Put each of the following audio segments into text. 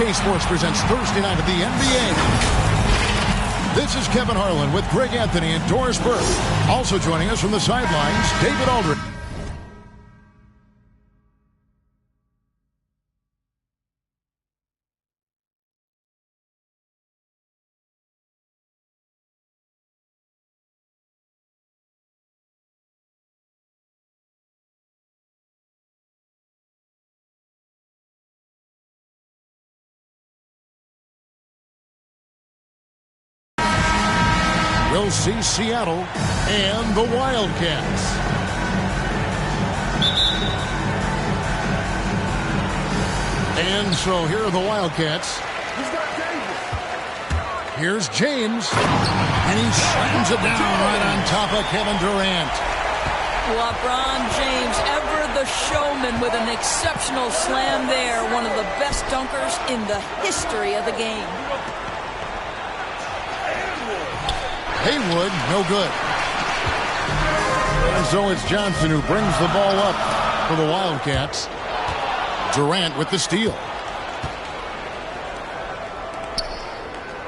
2K Sports presents Thursday Night of the NBA. This is Kevin Harlan with Greg Anthony and Doris Burke. Also joining us from the sidelines, David Aldridge. We'll see Seattle and the Wildcats. And so here are the Wildcats. Here's James. And he slams it down right on top of Kevin Durant. LeBron James, ever the showman, with an exceptional slam there. One of the best dunkers in the history of the game. Haywood, no good. And so it's Johnson who brings the ball up for the Wildcats. Durant with the steal.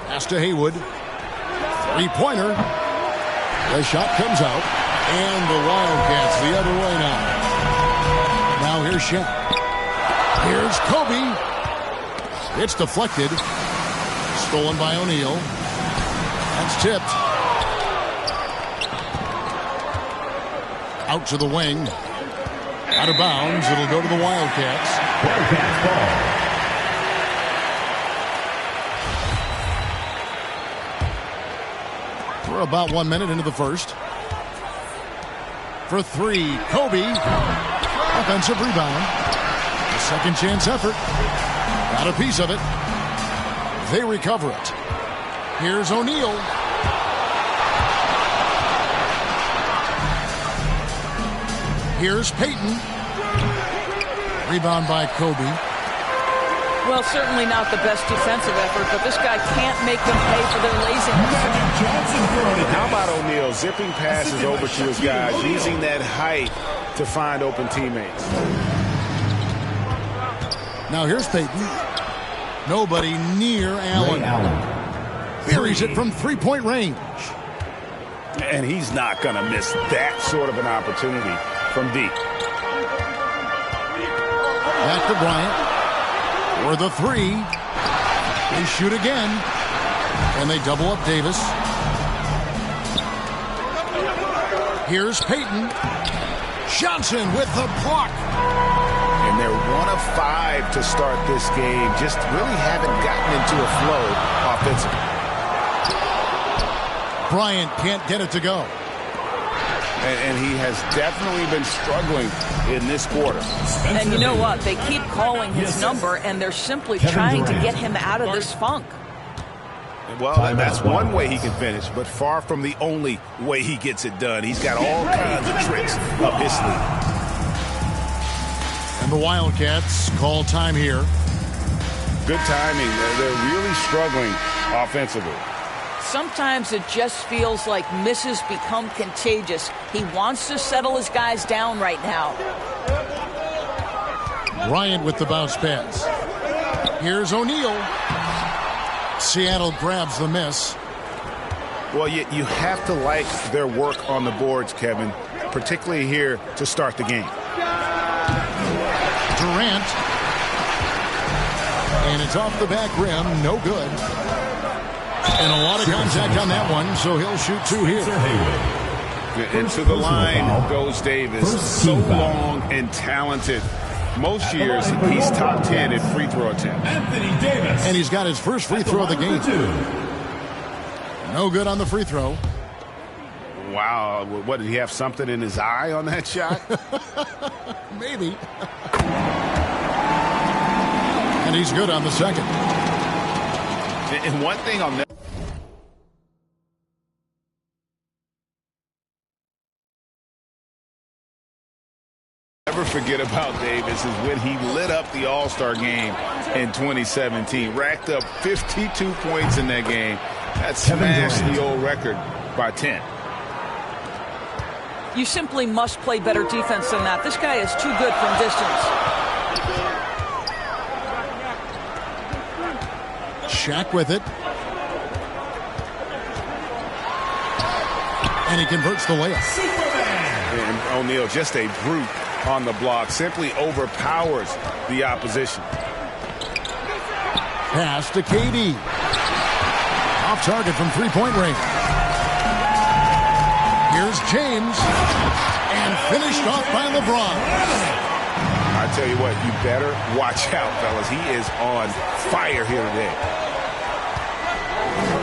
Pass to Haywood. Three-pointer. The shot comes out. And the Wildcats the other way now. Now here's Shaq. Here's Kobe. It's deflected. Stolen by O'Neal. That's tipped. Out to the wing. Out of bounds. It'll go to the Wildcats. Wildcats ball. We're about 1 minute into the first. For three, Kobe. Offensive rebound. A second chance effort. Got a piece of it. They recover it. Here's O'Neal. Here's Payton. Rebound by Kobe. Well, certainly not the best defensive effort, but this guy can't make them pay for their laziness. How about O'Neal zipping passes over to his guys, using that height to find open teammates? Now here's Payton. Nobody near Allen. Buries it from three-point range. And he's not going to miss that sort of an opportunity from deep. Back to Bryant. For the three. They shoot again. And they double up Davis. Here's Payton. Johnson with the block. And they're 1 of 5 to start this game. Just really haven't gotten into a flow offensively. Bryant can't get it to go. And he has definitely been struggling in this quarter. And you know what? They keep calling his number, and they're simply trying to get him out of this funk. Well, that's one way he can finish, but far from the only way he gets it done. He's got all kinds of tricks up his sleeve. And the Wildcats call time here. Good timing. They're really struggling offensively. Sometimes it just feels like misses become contagious. He wants to settle his guys down right now. Bryant with the bounce pass. Here's O'Neal. Seattle grabs the miss. Well, you have to like their work on the boards, Kevin, particularly here to start the game. Durant. And it's off the back rim. No good. And a lot of contact on that one, so he'll shoot two here. And to the line goes Davis. So long and talented. Most years, he's top 10 in free throw attempts. And he's got his first free throw of the game. No good on the free throw. Wow. What, did he have something in his eye on that shot? Maybe. And he's good on the second. And one thing I'll never forget about Davis is when he lit up the All-Star game in 2017. Racked up 52 points in that game. That smashed the old record by 10. You simply must play better defense than that. This guy is too good from distance. Shaq with it. And he converts the layup. And O'Neal, just a brute on the block, simply overpowers the opposition. Pass to KD. Off target from three-point range. Here's James. And finished off by LeBron. I tell you what, you better watch out, fellas. He is on fire here today.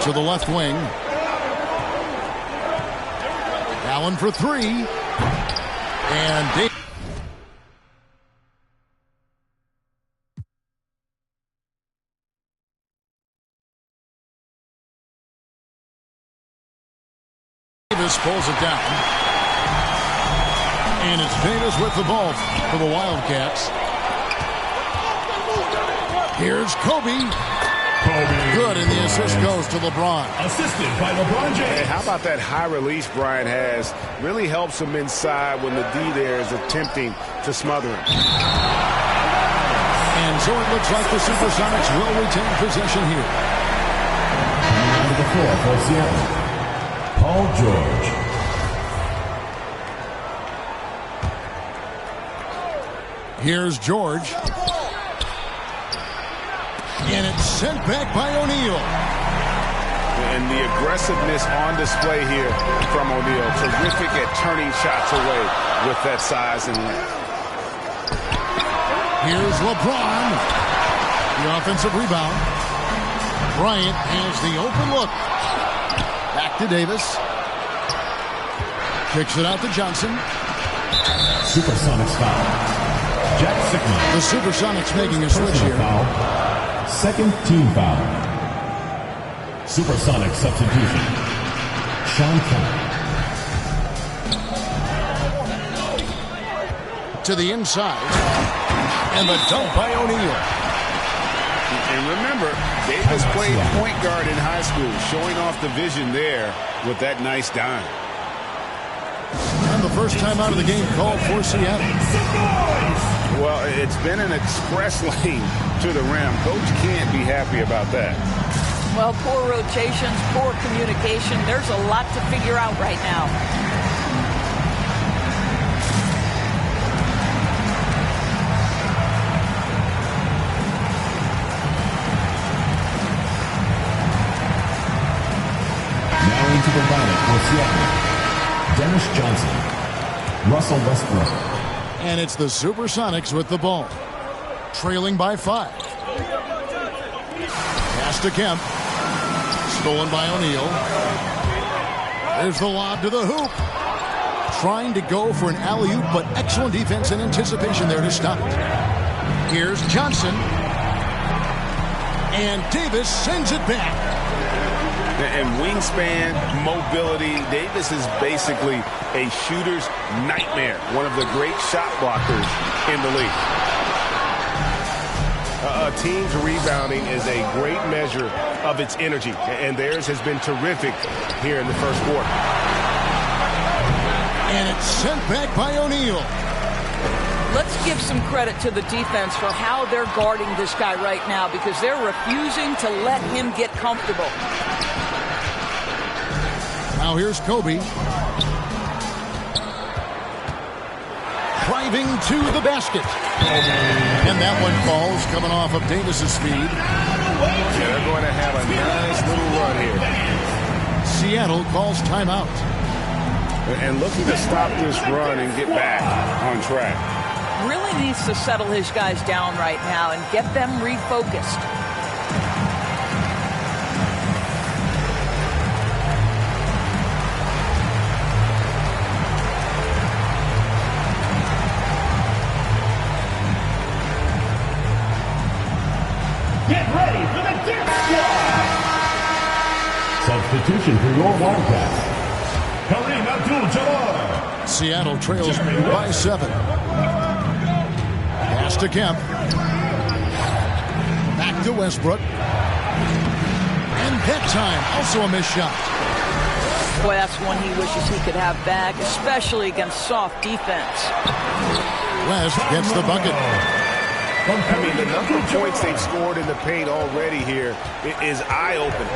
To the left wing. Allen for three. And Davis pulls it down. And it's Davis with the ball for the Wildcats. Here's Kobe. Good, and the assist goes to LeBron. Assisted by LeBron James. Hey, how about that high release Bryant has? Really helps him inside when the D there is attempting to smother him. And so it looks like the Supersonics will retain possession here. To the floor for Seattle, Paul George. Here's George. And it's sent back by O'Neal. And the aggressiveness on display here from O'Neal. Terrific at turning shots away with that size and length. Here's LeBron. The offensive rebound. Bryant has the open look. Back to Davis. Kicks it out to Johnson. Supersonics foul. Jack Sickman. The Supersonics making a switch here. Foul. Second team foul. Supersonic substitution. Sean Kemp. To the inside. And the dunk by O'Neal. And remember, Davis played point guard in high school, showing off the vision there with that nice dime. And the first time out of the game called for Seattle. Well, it's been an express lane to the rim. Coach can't be happy about that. Well, poor rotations, poor communication. There's a lot to figure out right now. Now into the lineup for Seattle. Dennis Johnson. Russell Westbrook. And it's the Supersonics with the ball. Trailing by 5. Pass to Kemp. Stolen by O'Neal. There's the lob to the hoop. Trying to go for an alley-oop, but excellent defense and anticipation there to stop it. Here's Johnson. And Davis sends it back. And wingspan, mobility, Davis is basically a shooter's nightmare. One of the great shot blockers in the league. A team's rebounding is a great measure of its energy, and theirs has been terrific here in the first quarter. And it's sent back by O'Neal. Let's give some credit to the defense for how they're guarding this guy right now, because they're refusing to let him get comfortable. Now here's Kobe. Driving to the basket. And that one falls, coming off of Davis's speed. Yeah, they're going to have a nice little run here. Seattle calls timeout. And looking to stop this run and get back on track. Really needs to settle his guys down right now and get them refocused. Get ready for the dance squad. Substitution for your Wildcats. Kareem Abdul-Jabbar. Seattle trails by 7. Pass to Kemp. Back to Westbrook. And that time, also a missed shot. Boy, that's one he wishes he could have back, especially against soft defense. West gets the bucket. I mean, the number of points they've scored in the paint already here is eye-opening.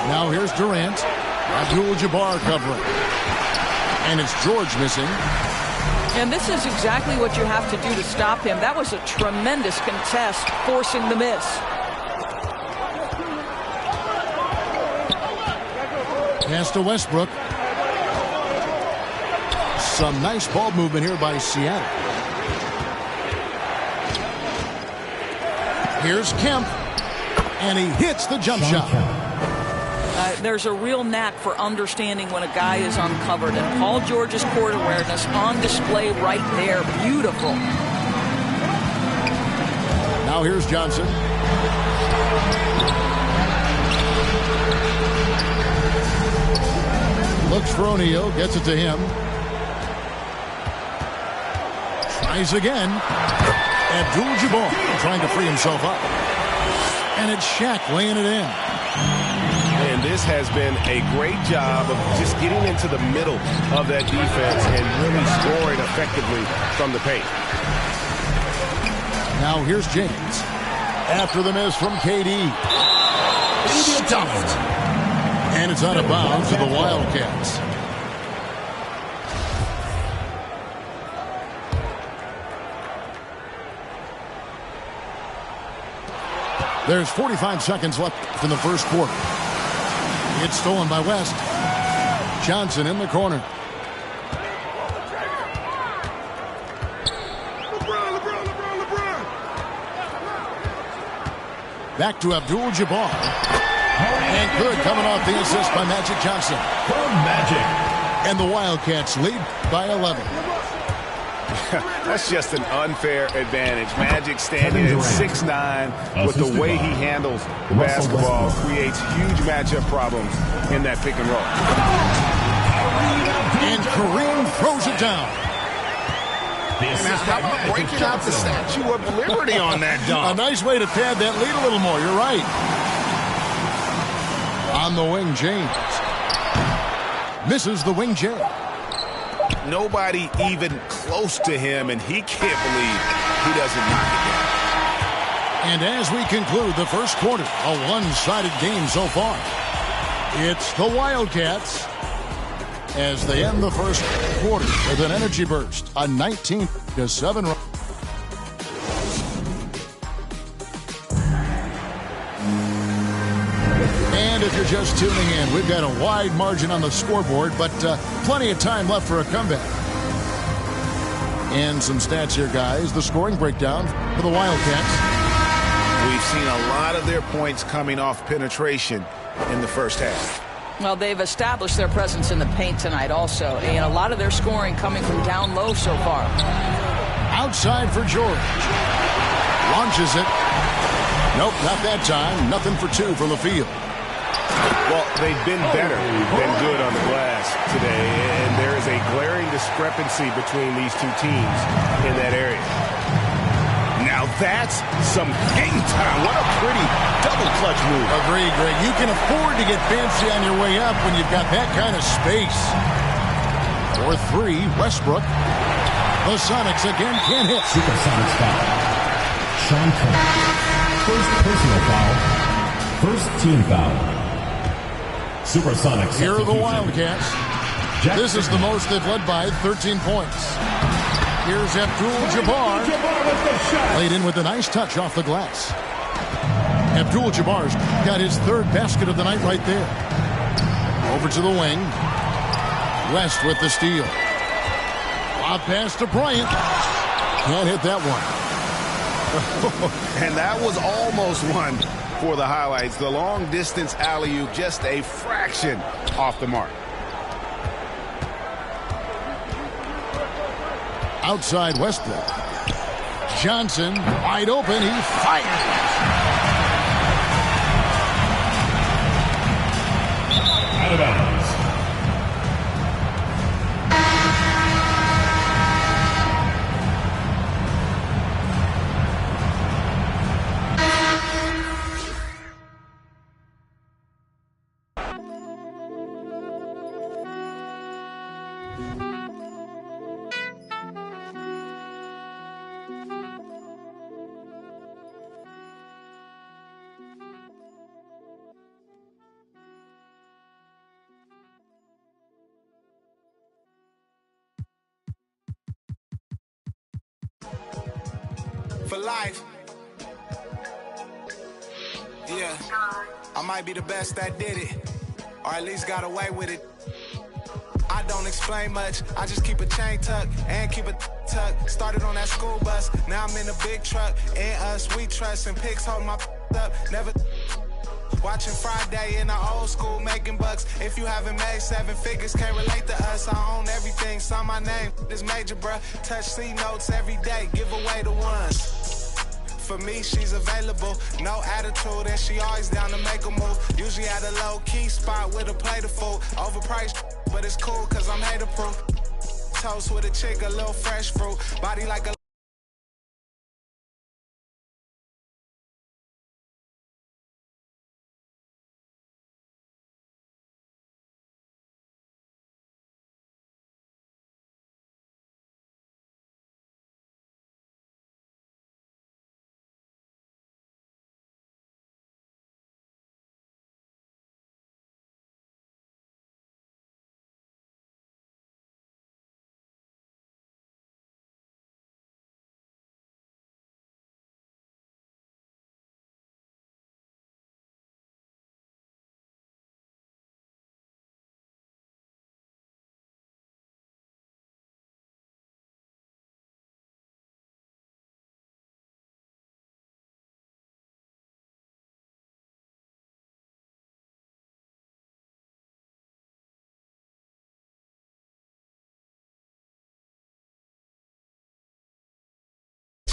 Now here's Durant. Abdul-Jabbar covering. And it's George missing. And this is exactly what you have to do to stop him. That was a tremendous contest, forcing the miss. Pass to Westbrook. Some nice ball movement here by Seattle. Here's Kemp. And he hits the jump shot. There's a real knack for understanding when a guy is uncovered. And Paul George's court awareness on display right there. Beautiful. Now here's Johnson. Looks for O'Neal. Gets it to him. Tries again. Abdul-Jabbar trying to free himself up. And it's Shaq laying it in. And this has been a great job of just getting into the middle of that defense and really scoring effectively from the paint. Now here's James. After the miss from KD. Stuffed. And it's out of bounds to the Wildcats. There's 45 seconds left in the first quarter. It's stolen by West. Johnson in the corner. Back to Abdul-Jabbar. And good coming off the assist by Magic Johnson. Magic. And the Wildcats lead by 11. That's just an unfair advantage. Magic standing at 6'9", with the way he handles the basketball, creates huge matchup problems in that pick and roll. And Kareem throws it down. Now, how about breaking out the Statue of Liberty on that dunk? A nice way to pad that lead a little more. You're right. On the wing, James. Misses the wing J. Nobody even close to him, and he can't believe he doesn't knock it down. And as we conclude the first quarter, a one-sided game so far. It's the Wildcats as they end the first quarter with an energy burst, a 19-7 run. And if you're just tuning in, we've got a wide margin on the scoreboard, but plenty of time left for a comeback. And some stats here, guys. The scoring breakdown for the Wildcats. We've seen a lot of their points coming off penetration in the first half. Well, they've established their presence in the paint tonight also, and a lot of their scoring coming from down low so far. Outside for George. Launches it. Nope, not that time. Nothing for two from the field. Well, they've been better than good on the glass today, and there is a glaring discrepancy between these two teams in that area. Now that's some hang time. What a pretty double clutch move. Agreed, Greg. You can afford to get fancy on your way up when you've got that kind of space. For three, Westbrook. The Sonics again can't hit. Supersonics foul. Sean Kemp. First personal foul. First team foul. Supersonics. Here are the Wildcats. This is the most they've led by, 13 points. Here's Abdul-Jabbar. Laid in with a nice touch off the glass. Abdul-Jabbar's got his third basket of the night right there. Over to the wing. West with the steal. Lob pass to Bryant. Can't hit that one. And that was almost one for the highlights. The long distance alley-oop, just a fraction off the mark. Outside Westbrook. Johnson wide open. He fires. Out of bounds. for life. Yeah, I might be the best that did it, or at least got away with it. I don't explain much, I just keep a chain tuck and keep a tuck. Started on that school bus, now I'm in a big truck. In us, we trust, and pigs hold my up. Never watching Friday in the old school, making bucks. If you haven't made 7 figures, can't relate to us. I own everything, sign my name, this major, bruh. Touch C notes every day, give away the ones. For me, she's available, no attitude, and she always down to make a move. Usually at a low-key spot with a plate of food. Overpriced, but it's cool, cause I'm hater-proof. Toast with a chick, a little fresh fruit. Body like a...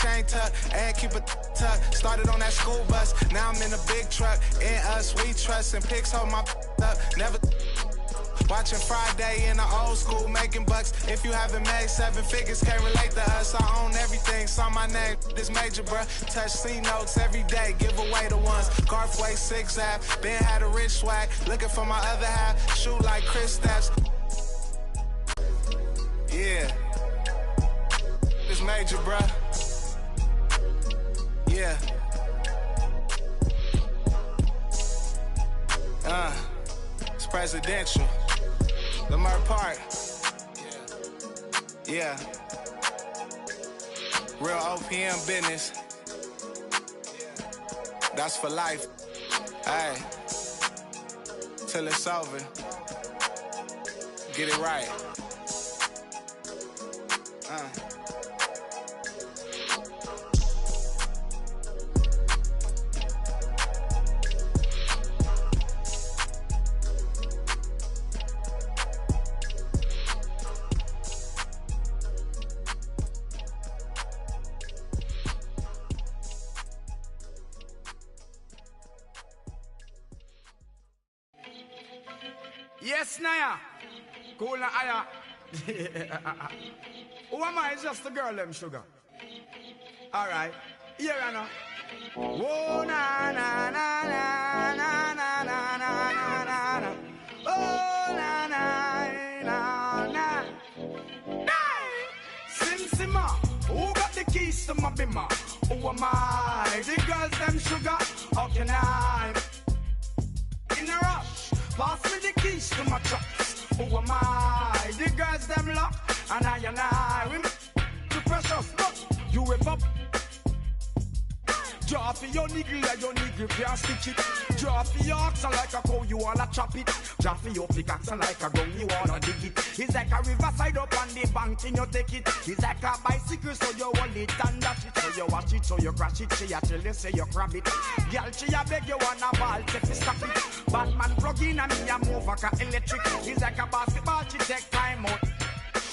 Chain tuck and keep a tuck. Started on that school bus, now I'm in a big truck. In us, we trust, and pigs hold my up. Never watching Friday in the old school, making bucks. If you haven't made 7 figures, can't relate to us. I own everything, sign my name, this major, bruh. Touch C notes every day, give away the ones. Garfway 6 app, Ben had a rich swag. Looking for my other half, shoot like Chris Steps. Yeah, this major, bruh. Yeah. It's presidential. Lamar Park. Yeah. Real OPM business. That's for life. Hey. Till it's over. Get it right. Yes, Naya. Cool na aya. Who am I? It's just the girl, them sugar. Alright. Here I know. Whoa, na na na na na na na na na na. Oh, na na na na. Hey! Sim Simma. Who got the keys to my bimmer? Who am I? The girls, them sugar. How can I? In a rush. Pass me the keys to my trucks. Who am I? The girls them lock, and I we too precious, but you whip up. Draw for your niggle like your niggle can't stitch it. Draw for your oxen like a cow, you wanna chop it. Draw for your pickaxe like a gun, you wanna dig it. It's like a riverside up on the bank and you take it. It's like a bicycle, so you hold it and dash it. So you watch it, so you crash it. She a tell you, say you grab it. Girl, she a beg you wanna ball, take you stop it. Batman plug in and me a move like a electric. It's like a basketball, she take time out.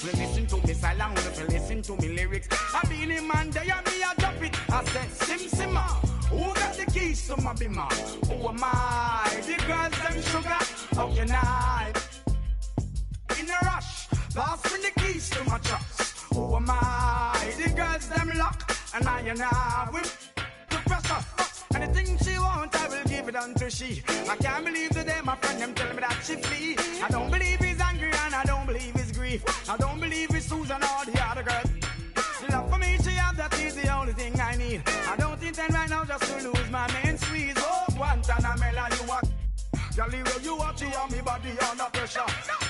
You listen to me silent, you listen to me lyrics. I be in man, they and me a drop it. I said, Sim Simma, who got the keys to my bimmer? Who am I? The girls them sugar, how can I? In a rush, pass me the keys to my trucks. Who am I? The girls them lock, and I whip the pressure. Anything she want, I will give it unto she. I can't believe today my friend them tell me that she flee. I don't believe he's angry and I don't believe he's grief. I don't believe it's Susan or the other girl. Love for me, she have, that is the only thing I need. I don't intend right now just to lose my main squeeze. Oh, Guantanamela, you are. Galileo, you watch you on me body under pressure.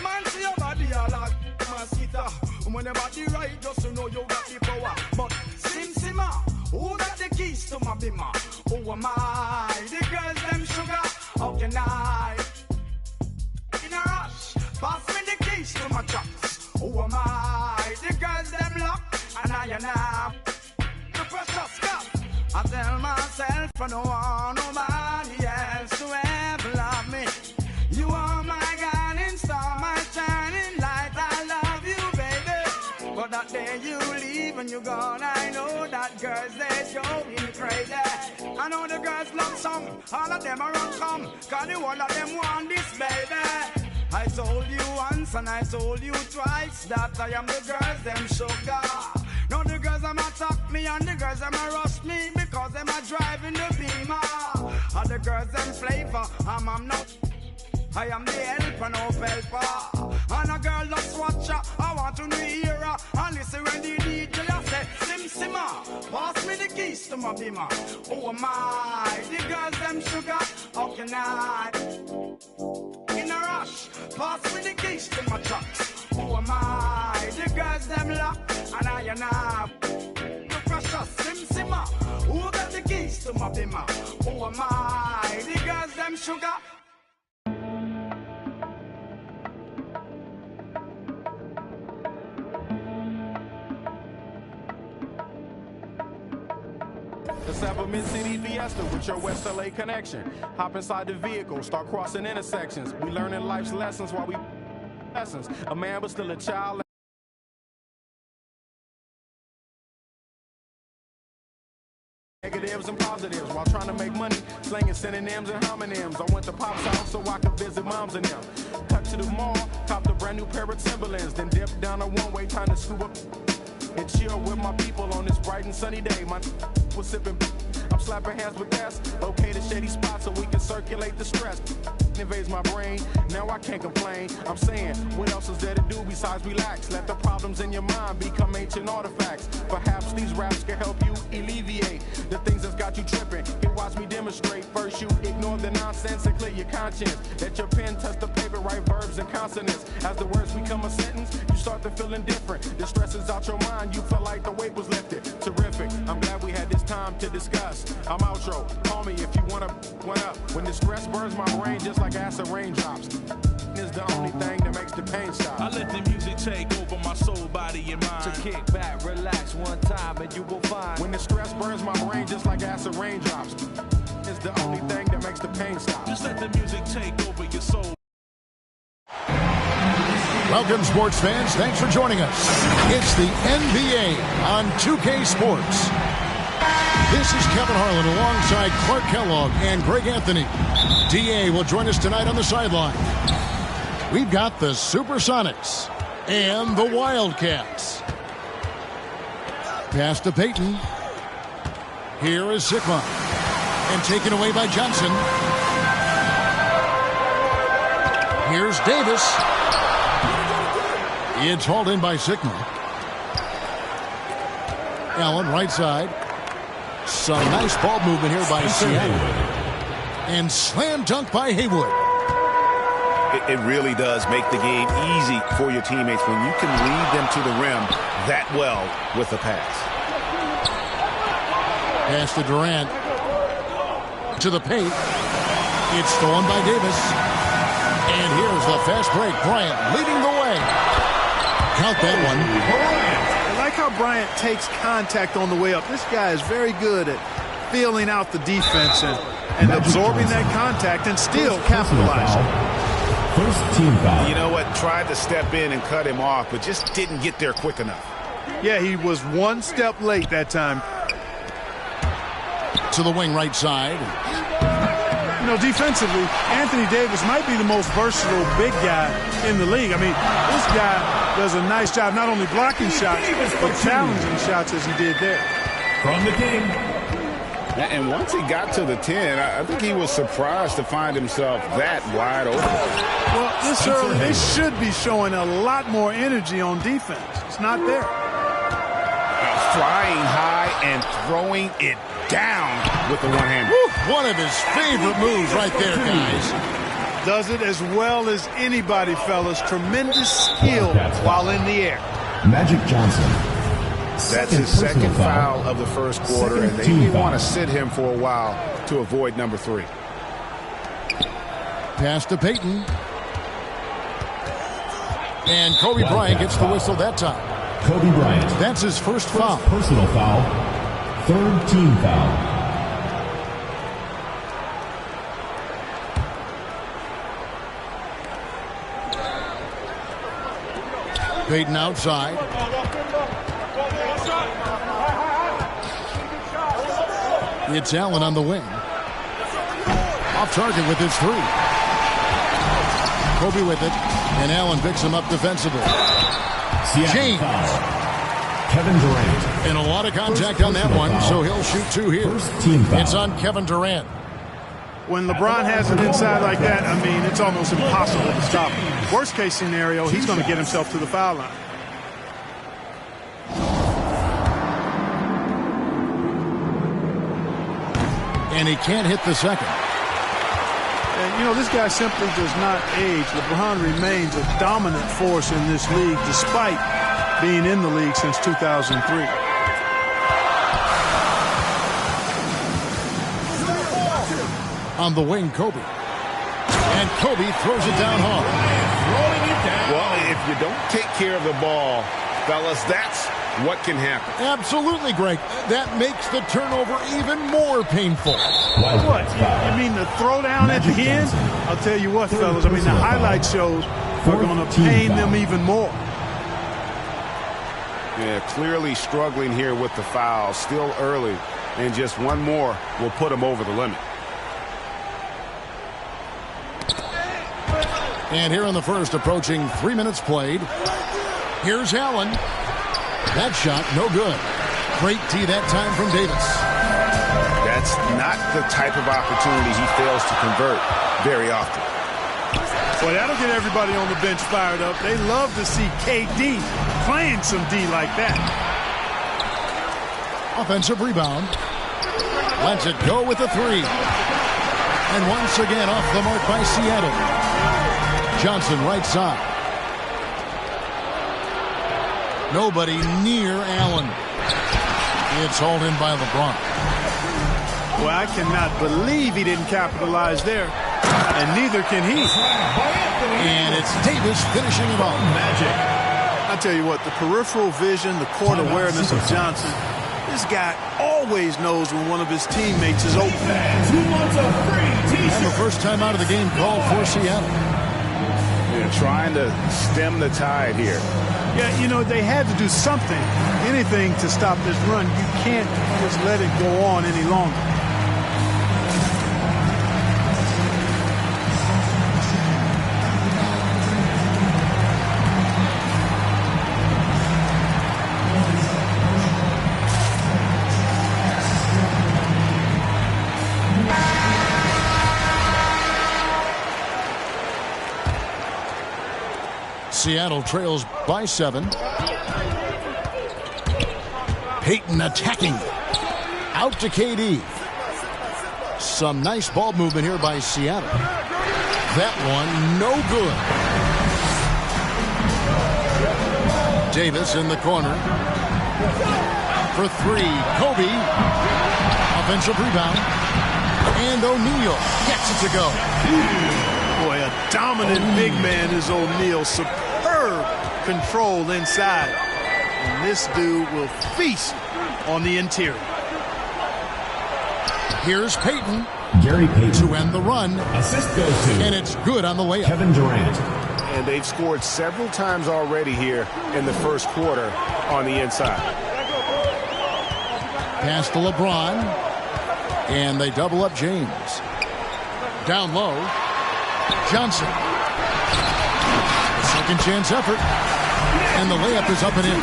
Man, see your body all like Masita. When your body right, just to know you got the power. But Sim Simma, who got bima. Who am I? The girls them sugar. How can I? In a rush, pass me the keys to my trucks. Who am I? The girls them lock, and I the precious cup. I tell myself I don't want nobody else to ever love me. You are my guiding star, my shining light. I love you, baby. But that day you leave and you're gone, I know that girls they going crazy. I know the girls love some, all of them are on come, cause the one of them want this, baby. I told you once and I told you twice that I am the girls them sugar. Now the girls them attack me and the girls them rush me because them are driving the beamer. And the girls them flavor, I'm not. I am the helper, no helper. And a girl just watch her, I want to hear her. And listen when the DJ say, Sim Simmer, pass me the keys to my beamer. Who am I? The girls them sugar, how can I? In a rush, pass me the keys to my trucks. Who am I? The girls them lock, and I the precious Sim Simmer. Who got the keys to my beamer? Who am I? The girls them sugar. The Seven Mid-City Fiesta with your West LA connection. Hop inside the vehicle, start crossing intersections. We learning life's lessons while we lessons. A man but still a child. Negatives and positives while trying to make money, slinging synonyms and homonyms. I went to Pop's house so I could visit moms and them. Cut to the mall, copped a brand new pair of Timberlands, then dipped down a one-way time to scoop up and chill with my people on this bright and sunny day. My was sipping, I'm slapping hands with that's okay to shady spots so we can circulate the stress. Invades my brain, now I can't complain. I'm saying, what else is there to do besides relax? Let the problems in your mind become ancient artifacts. Perhaps these raps can help you alleviate the things that's got you tripping. Here, watch me demonstrate. First, you ignore the nonsense and clear your conscience. Let your pen touch the paper, write verbs and consonants. As the words become a sentence, you start to feel indifferent. The stress is out your mind, you feel like the weight was lifted. Terrific, I'm glad we had this time to discuss. I'm outro, call me if you wanna one up. When the stress burns my brain just like acid raindrops, is the only thing that makes the pain stop. I let the music take over my soul, body, and mind. So kick back, relax one time, and you will find. When the stress burns my brain just like acid raindrops, it's the only thing that makes the pain stop. Just let the music take over your soul. Welcome, sports fans. Thanks for joining us. It's the NBA on 2K Sports. This is Kevin Harlan alongside Clark Kellogg and Greg Anthony. DA will join us tonight on the sideline. We've got the Supersonics and the Wildcats. Pass to Peyton. Here is Sigma. And taken away by Johnson. Here's Davis. It's hauled in by Sigma. Allen, right side. Some nice ball movement here by Seattle. And slam dunk by Haywood. It really does make the game easy for your teammates when you can lead them to the rim that well with a pass. Pass to Durant. To the paint. It's stolen by Davis. And here's the fast break. Bryant leading the way. Count that one. I like how Bryant takes contact on the way up. This guy is very good at feeling out the defense and absorbing that contact and still capitalizing. First team foul. You know what? Tried to step in and cut him off, but just didn't get there quick enough. Yeah, he was one step late that time. To the wing right side. You know, defensively, Anthony Davis might be the most versatile big guy in the league. I mean, this guy does a nice job not only blocking shots, but challenging shots as he did there. From the King. And once he got to the 10, I think he was surprised to find himself that wide open. Well, this early, they should be showing a lot more energy on defense. It's not there. Flying high and throwing it down with the one-hander. One of his favorite moves right there, guys. Does it as well as anybody, fellas. Tremendous skill while in the air. Magic Johnson. That's his second foul of the first quarter, and they may want to sit him for a while to avoid number 3. Pass to Payton. And Kobe Bryant gets the whistle that time. Kobe Bryant. That's his first foul. Personal foul. 3rd team foul. Payton outside. It's Allen on the wing. Off target with his 3. Kobe with it, and Allen picks him up defensively. James. Kevin Durant. And a lot of contact on that one, so he'll shoot 2 here. It's on Kevin Durant. When LeBron has an inside like that, I mean, it's almost impossible to stop him. Worst case scenario, he's going to get himself to the foul line. And he can't hit the second. And, you know, this guy simply does not age. LeBron remains a dominant force in this league despite being in the league since 2003. On the wing, Kobe. And Kobe throws it down hard. Well, if you don't take care of the ball, fellas, that's what can happen. Absolutely, Greg. That makes the turnover even more painful. What? You mean the throwdown at the end? I'll tell you what, fellas. I mean, the highlight shows are going to pain them even more. Yeah, clearly struggling here with the foul. Still early, and just one more will put him over the limit. And here in the first, approaching 3 minutes played. Here's Allen. That shot, no good. Great tee that time from Davis. That's not the type of opportunity he fails to convert very often. Boy, that'll get everybody on the bench fired up. They love to see KD playing some D like that. Offensive rebound. Lets it go with the 3. And once again off the mark by Seattle. Johnson right side. Nobody near Allen. It's hauled in by LeBron. Well, I cannot believe he didn't capitalize there. And neither can he. And it's Davis finishing it off. Magic. I tell you what, the peripheral vision, the court awareness of Johnson, this guy always knows when one of his teammates is open. And the first time out of the game called for Seattle. They're trying to stem the tide here. Yeah, you know, they had to do something, anything to stop this run. You can't just let it go on any longer. Seattle trails by 7. Payton attacking. Out to KD. Some nice ball movement here by Seattle. That one, no good. Davis in the corner. For 3, Kobe. Offensive rebound. And O'Neal gets it to go. Boy, a dominant big man is O'Neal. Superb control inside. And this dude will feast on the interior. Here's Payton. Gary Payton to end the run. Assist goes to. And it's good on the layup. Kevin Durant. And they've scored several times already here in the first quarter on the inside. Pass to LeBron. And they double up James. Down low. Johnson. Second chance effort. And the layup is up and in.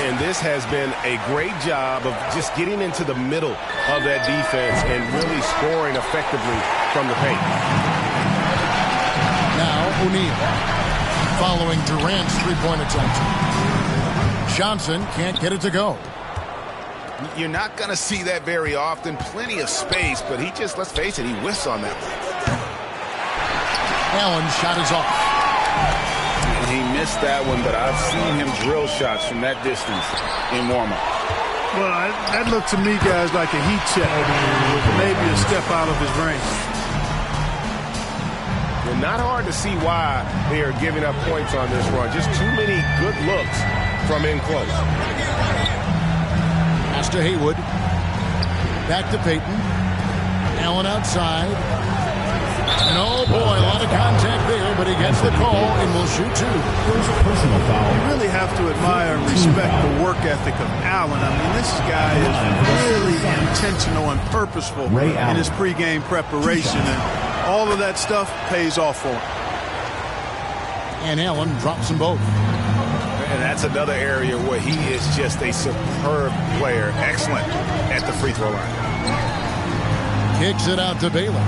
And this has been a great job of just getting into the middle of that defense and really scoring effectively from the paint. Now O'Neal following Durant's three-point attempt. Johnson can't get it to go. You're not going to see that very often. Plenty of space, but he just, let's face it, he whiffs on that one. Allen's shot is off. He missed that one, but I've seen him drill shots from that distance in warm-up. Well, that looked to me, guys, like a heat check with maybe a step out of his range. Well, not hard to see why they are giving up points on this run. Just too many good looks from in close. Pass to Haywood. Back to Peyton. Allen outside. No, boy, a lot of contact there, but he gets the call and will shoot two. First personal foul. You really have to admire and respect the work ethic of Allen. I mean, this guy is really intentional and purposeful in his pregame preparation, and all of that stuff pays off for him. And Allen drops them both. And that's another area where he is just a superb player. Excellent at the free throw line. Kicks it out to Baylor.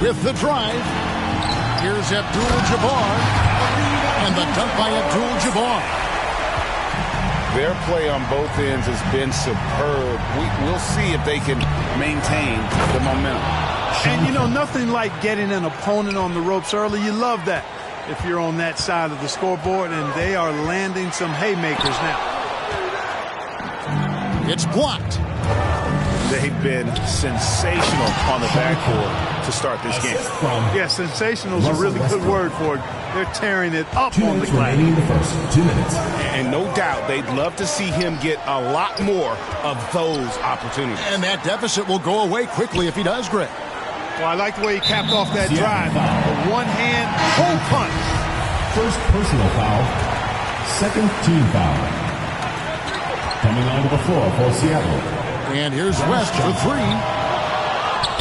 With the drive, here's Abdul-Jabbar, and the dunk by Abdul-Jabbar. Their play on both ends has been superb. We'll see if they can maintain the momentum. And, you know, nothing like getting an opponent on the ropes early. You love that if you're on that side of the scoreboard, and they are landing some haymakers now. It's blocked. They've been sensational on the backcourt to start this game. Yeah, sensational is a really good word for it. They're tearing it up 2 on the minutes glass. remaining in the first. 2 minutes. And no doubt they'd love to see him get a lot more of those opportunities. And that deficit will go away quickly if he does, Greg. Well, I like the way he capped off that drive. A one-hand hole punch. First personal foul. Second team foul. Coming onto the floor for Seattle. And here's West for three.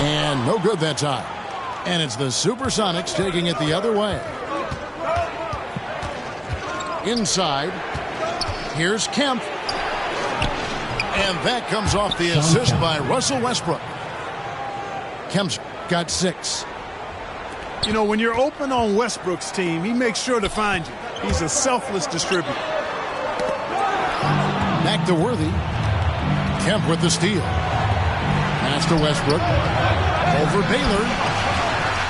And no good that time. And it's the Supersonics taking it the other way. Inside. Here's Kemp. And that comes off the assist by Russell Westbrook. Kemp's got 6. You know, when you're open on Westbrook's team, he makes sure to find you. He's a selfless distributor. Back to Worthy. Kemp with the steal. Pass to Westbrook. Over Baylor.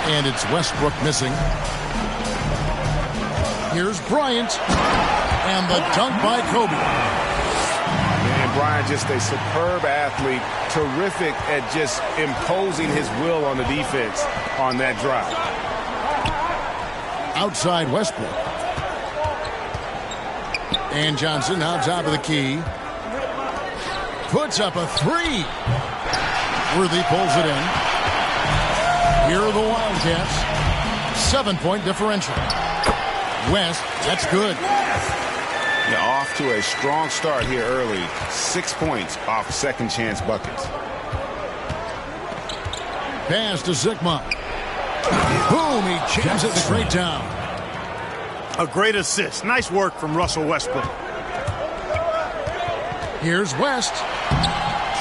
And it's Westbrook missing. Here's Bryant. And the dunk by Kobe. And Bryant, just a superb athlete. Terrific at just imposing his will on the defense on that drive. Outside Westbrook. And Johnson now top of the key. Puts up a three. Worthy pulls it in. Here are the Wildcats. 7-point differential. West, that's good. Yeah, off to a strong start here early. 6 points off second chance buckets. Pass to Zikma. Boom, he jams it straight down. A great assist. Nice work from Russell Westbrook. Here's West.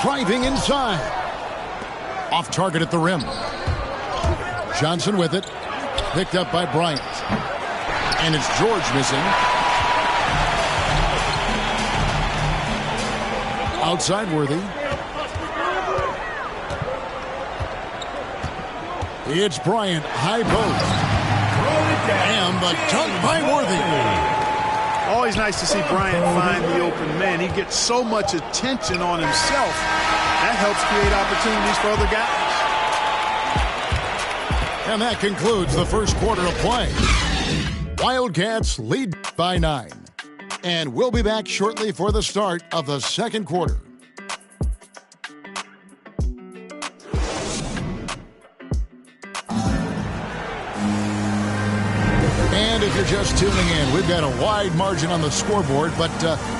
Driving inside. Off target at the rim. Johnson with it. Picked up by Bryant. And it's George missing. Outside Worthy. It's Bryant, high post. And the dunk by Worthy. Always nice to see Bryant find the open man. He gets so much attention on himself. That helps create opportunities for other guys. And that concludes the first quarter of play. Wildcats lead by 9. And we'll be back shortly for the start of the second quarter. And if you're just tuning in, we've got a wide margin on the scoreboard, but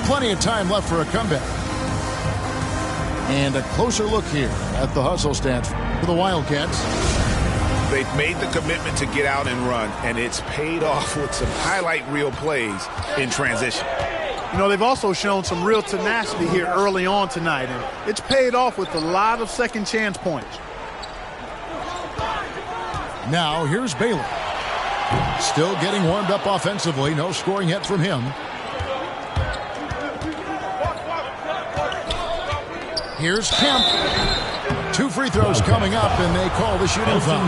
plenty of time left for a comeback. And a closer look here at the hustle stats for the Wildcats. They've made the commitment to get out and run, and it's paid off with some highlight reel plays in transition. You know, they've also shown some real tenacity here early on tonight, and it's paid off with a lot of second chance points. Now, here's Baylor. Still getting warmed up offensively. No scoring yet from him. Here's Kemp. 2 free throws coming up, and they call the shooting foul.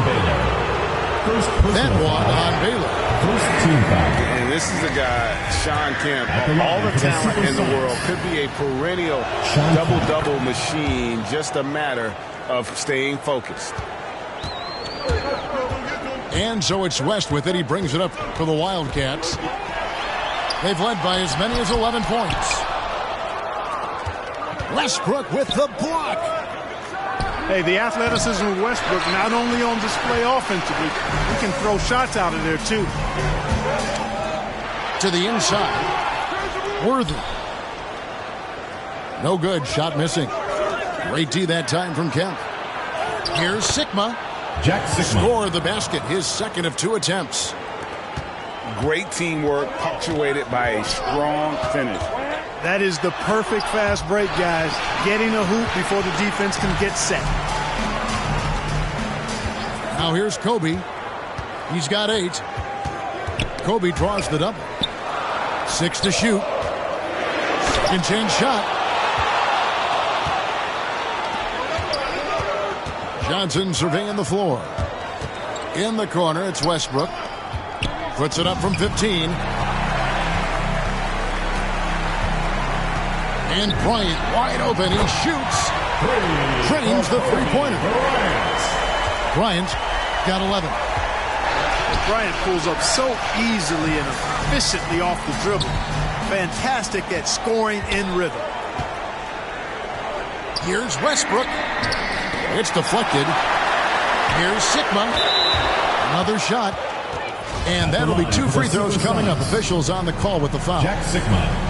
That one on Baylor. First team foul. And this is the guy, Sean Kemp, all the talent in the world, could be a perennial double-double machine, just a matter of staying focused. And so it's West with it. He brings it up for the Wildcats. They've led by as many as 11 points. Westbrook with the block. Hey, the athleticism of Westbrook not only on display offensively, he can throw shots out of there too. To the inside. Worthy. No good. Shot missing. Great D that time from Kemp. Here's Sigma. Jack Sigma. Score the basket. His second of 2 attempts. Great teamwork punctuated by a strong finish. That is the perfect fast break, guys. Getting a hoop before the defense can get set. Now here's Kobe. He's got 8. Kobe draws the double. 6 to shoot. Second chance shot. Johnson surveying the floor. In the corner, it's Westbrook. Puts it up from 15. And Bryant wide open. He shoots. Drains the three-pointer. Bryant got 11. Bryant pulls up so easily and efficiently off the dribble. Fantastic at scoring in rhythm. Here's Westbrook. It's deflected. Here's Sigma. Another shot. And that'll be 2 free throws coming up. Officials on the call with the foul. Jack Sigma.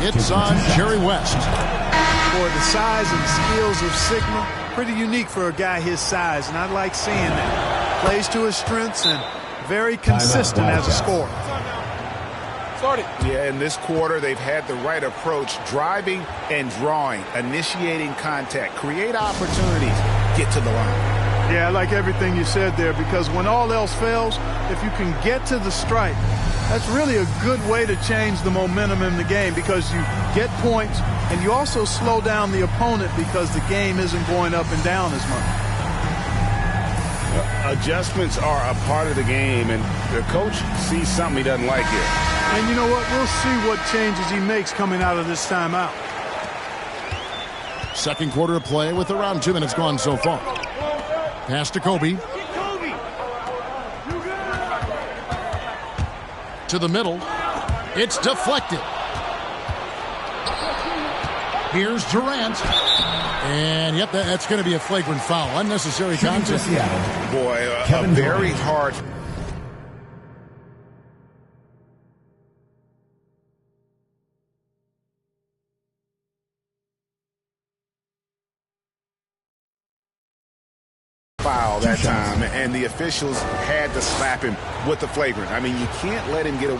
It's on Jerry West. For the size and skills of Sigma, pretty unique for a guy his size, and I like seeing that. Plays to his strengths and very consistent as a scorer. Yeah, in this quarter, they've had the right approach, driving and drawing, initiating contact, create opportunities, get to the line. Yeah, I like everything you said there, because when all else fails, if you can get to the stripe, that's really a good way to change the momentum in the game, because you get points and you also slow down the opponent because the game isn't going up and down as much. Adjustments are a part of the game, and the coach sees something he doesn't like here. And you know what? We'll see what changes he makes coming out of this timeout. Second quarter of play with around 2 minutes gone so far. Pass to Kobe. To the middle. It's deflected. Here's Durant. And, yep, that's going to be a flagrant foul. Unnecessary contact. Boy, a very hard foul that time, and the officials had to slap him with the flagrant. I mean, you can't let him get away.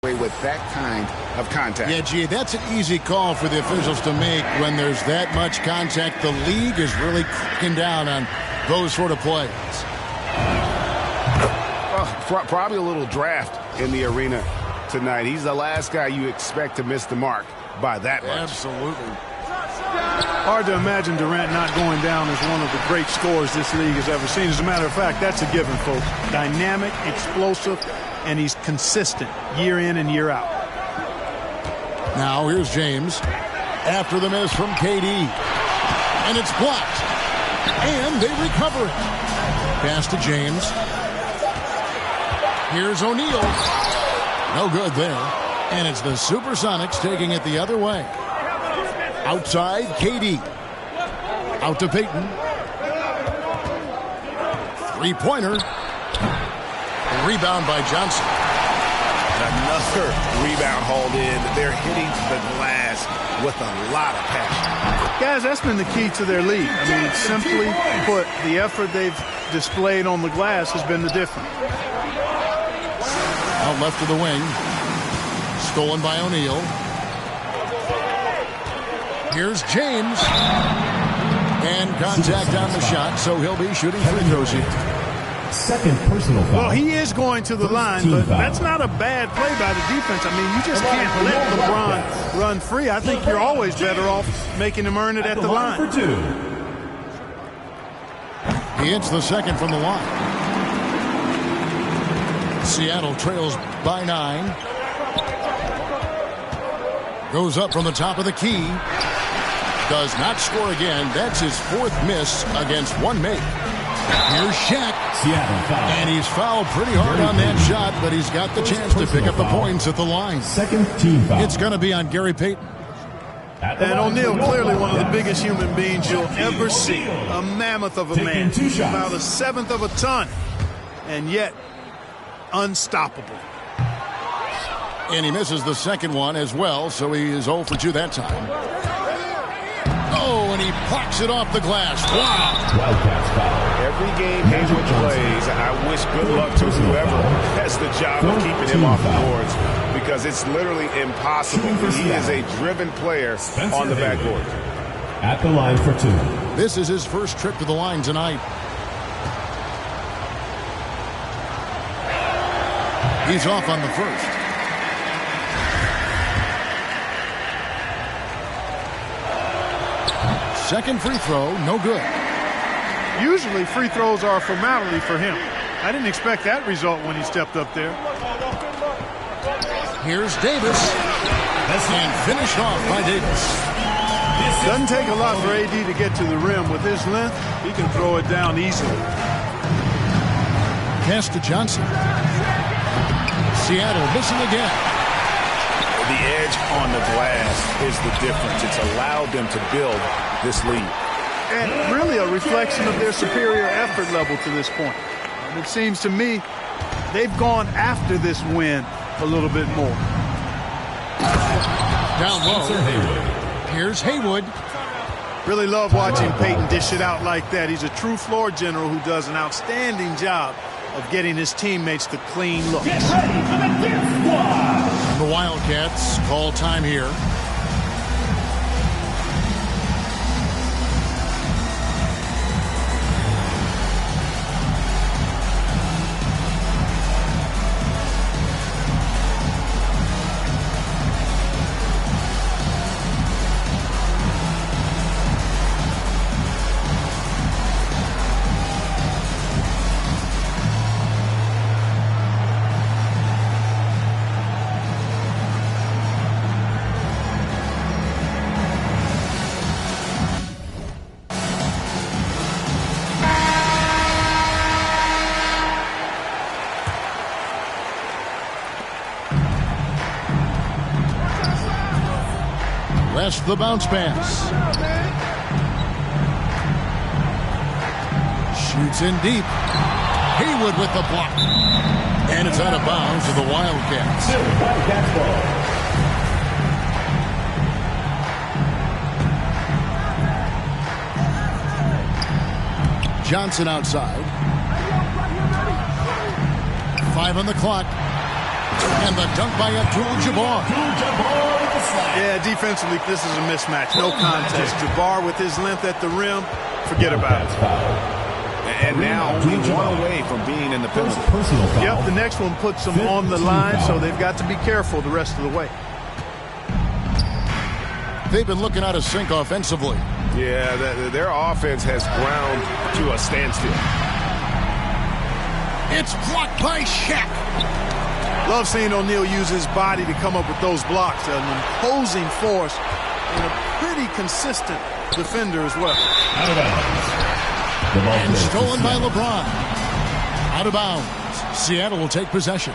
With that kind of contact. Yeah, gee, that's an easy call for the officials to make when there's that much contact. The league is really cracking down on those sort of plays. Probably a little draft in the arena tonight. He's the last guy you expect to miss the mark by that much. Absolutely. Hard to imagine Durant not going down as one of the great scorers this league has ever seen. As a matter of fact, that's a given, folks. Dynamic, explosive, and he's consistent year in and year out. Now here's James after the miss from KD. And it's blocked. And they recover it. Pass to James. Here's O'Neal. No good there. And it's the Supersonics taking it the other way. Outside, KD. Out to Payton. Three-pointer. Rebound by Johnson. Another rebound hauled in. They're hitting the glass with a lot of passion. Guys, that's been the key to their lead. I mean, simply put, the effort they've displayed on the glass has been the difference. Out left of the wing. Stolen by O'Neal. Here's James. And contact on the shot, so he'll be shooting free throws here. Second personal foul. Well, he is going to the line, but that's not a bad play by the defense. I mean, you just can't let LeBron run free. I think you're always better off making him earn it at the line. For two. He hits the second from the line. Seattle trails by 9. Goes up from the top of the key. Does not score again. That's his 4th miss against 1 make. Here's Shaq. Seattle foul. And he's fouled pretty hard on that shot, but he's got the chance to pick up the points at the line. Second team foul. It's going to be on Gary Payton. And O'Neal, clearly one of the biggest human beings you'll ever see. A mammoth of a man. About 1/7 of a ton. And yet, unstoppable. And he misses the second one as well, so he is 0 for 2 that time. Oh, and he plucks it off the glass. Wow. Every game Haywood plays, I wish good luck to whoever has the job of keeping him off the boards, because it's literally impossible. He is a driven player on the backboard. At the line for 2. This is his first trip to the line tonight. He's off on the first. Second free throw, no good. Usually free throws are a formality for him. I didn't expect that result when he stepped up there. Here's Davis. And finished off by Davis. Doesn't take a lot for AD to get to the rim. With his length, he can throw it down easily. Pass to Johnson. Seattle missing again. The edge on the glass is the difference. It's allowed them to build this lead. And really a reflection of their superior effort level to this point. And it seems to me they've gone after this win a little bit more. Down low. Here's Haywood. Really love watching Payton dish it out like that. He's a true floor general who does an outstanding job of getting his teammates the clean look. Get ready for the dance squad. The Wildcats call time here. West the bounce pass. Shoots in deep. Haywood with the block. And it's out of bounds to the Wildcats. Johnson outside. 5 on the clock. And the dunk by Abdul-Jabbar. Yeah, defensively, this is a mismatch. No contest. Jabbar with his length at the rim, forget about it. And now we one away from being in the penalty. Yep, the next one puts them on the line, so they've got to be careful the rest of the way. They've been looking out of sync offensively. Yeah, their offense has ground to a standstill. It's blocked by Shaq. Love seeing O'Neal use his body to come up with those blocks. An imposing force and a pretty consistent defender as well. Out of bounds. And stolen by LeBron. Out of bounds. Seattle will take possession.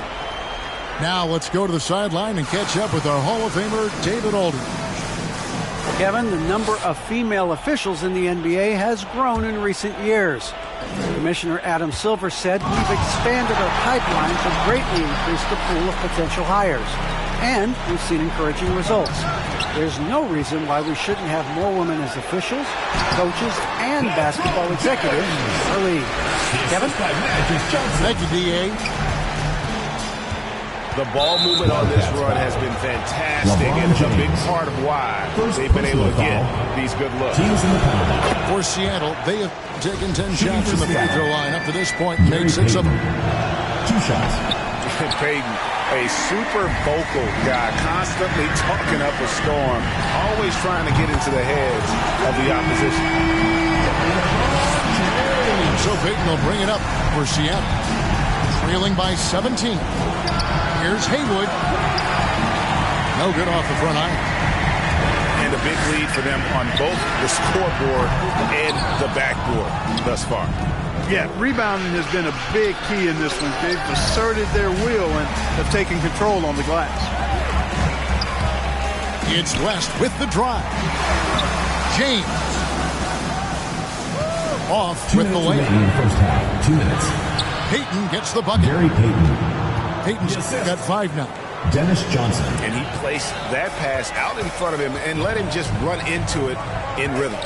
Now let's go to the sideline and catch up with our Hall of Famer, David Aldridge. Kevin, the number of female officials in the NBA has grown in recent years. Commissioner Adam Silver said, "We've expanded our pipeline to greatly increase the pool of potential hires. And we've seen encouraging results. There's no reason why we shouldn't have more women as officials, coaches, and basketball executives in our league." Kevin? Thank you, D.A. The ball movement on this run has been fantastic, and it's a big part of why they've been able to get these good looks. For Seattle, they have taken 10 shots from the free throw line up to this point and made 6 of them. 2 shots. Peyton, a super vocal guy, constantly talking up a storm, always trying to get into the heads of the opposition. So Peyton will bring it up for Seattle. Trailing by 17. Here's Haywood. No good off the front iron. And a big lead for them on both the scoreboard and the backboard thus far. Yeah, rebounding has been a big key in this one. They've asserted their will and have taken control on the glass. It's West with the drive. James. Off with the lane. First half, 2 minutes. Peyton gets the bucket. Gary Payton. Peyton's got 5 now. Dennis Johnson. And he placed that pass out in front of him and let him just run into it in rhythm.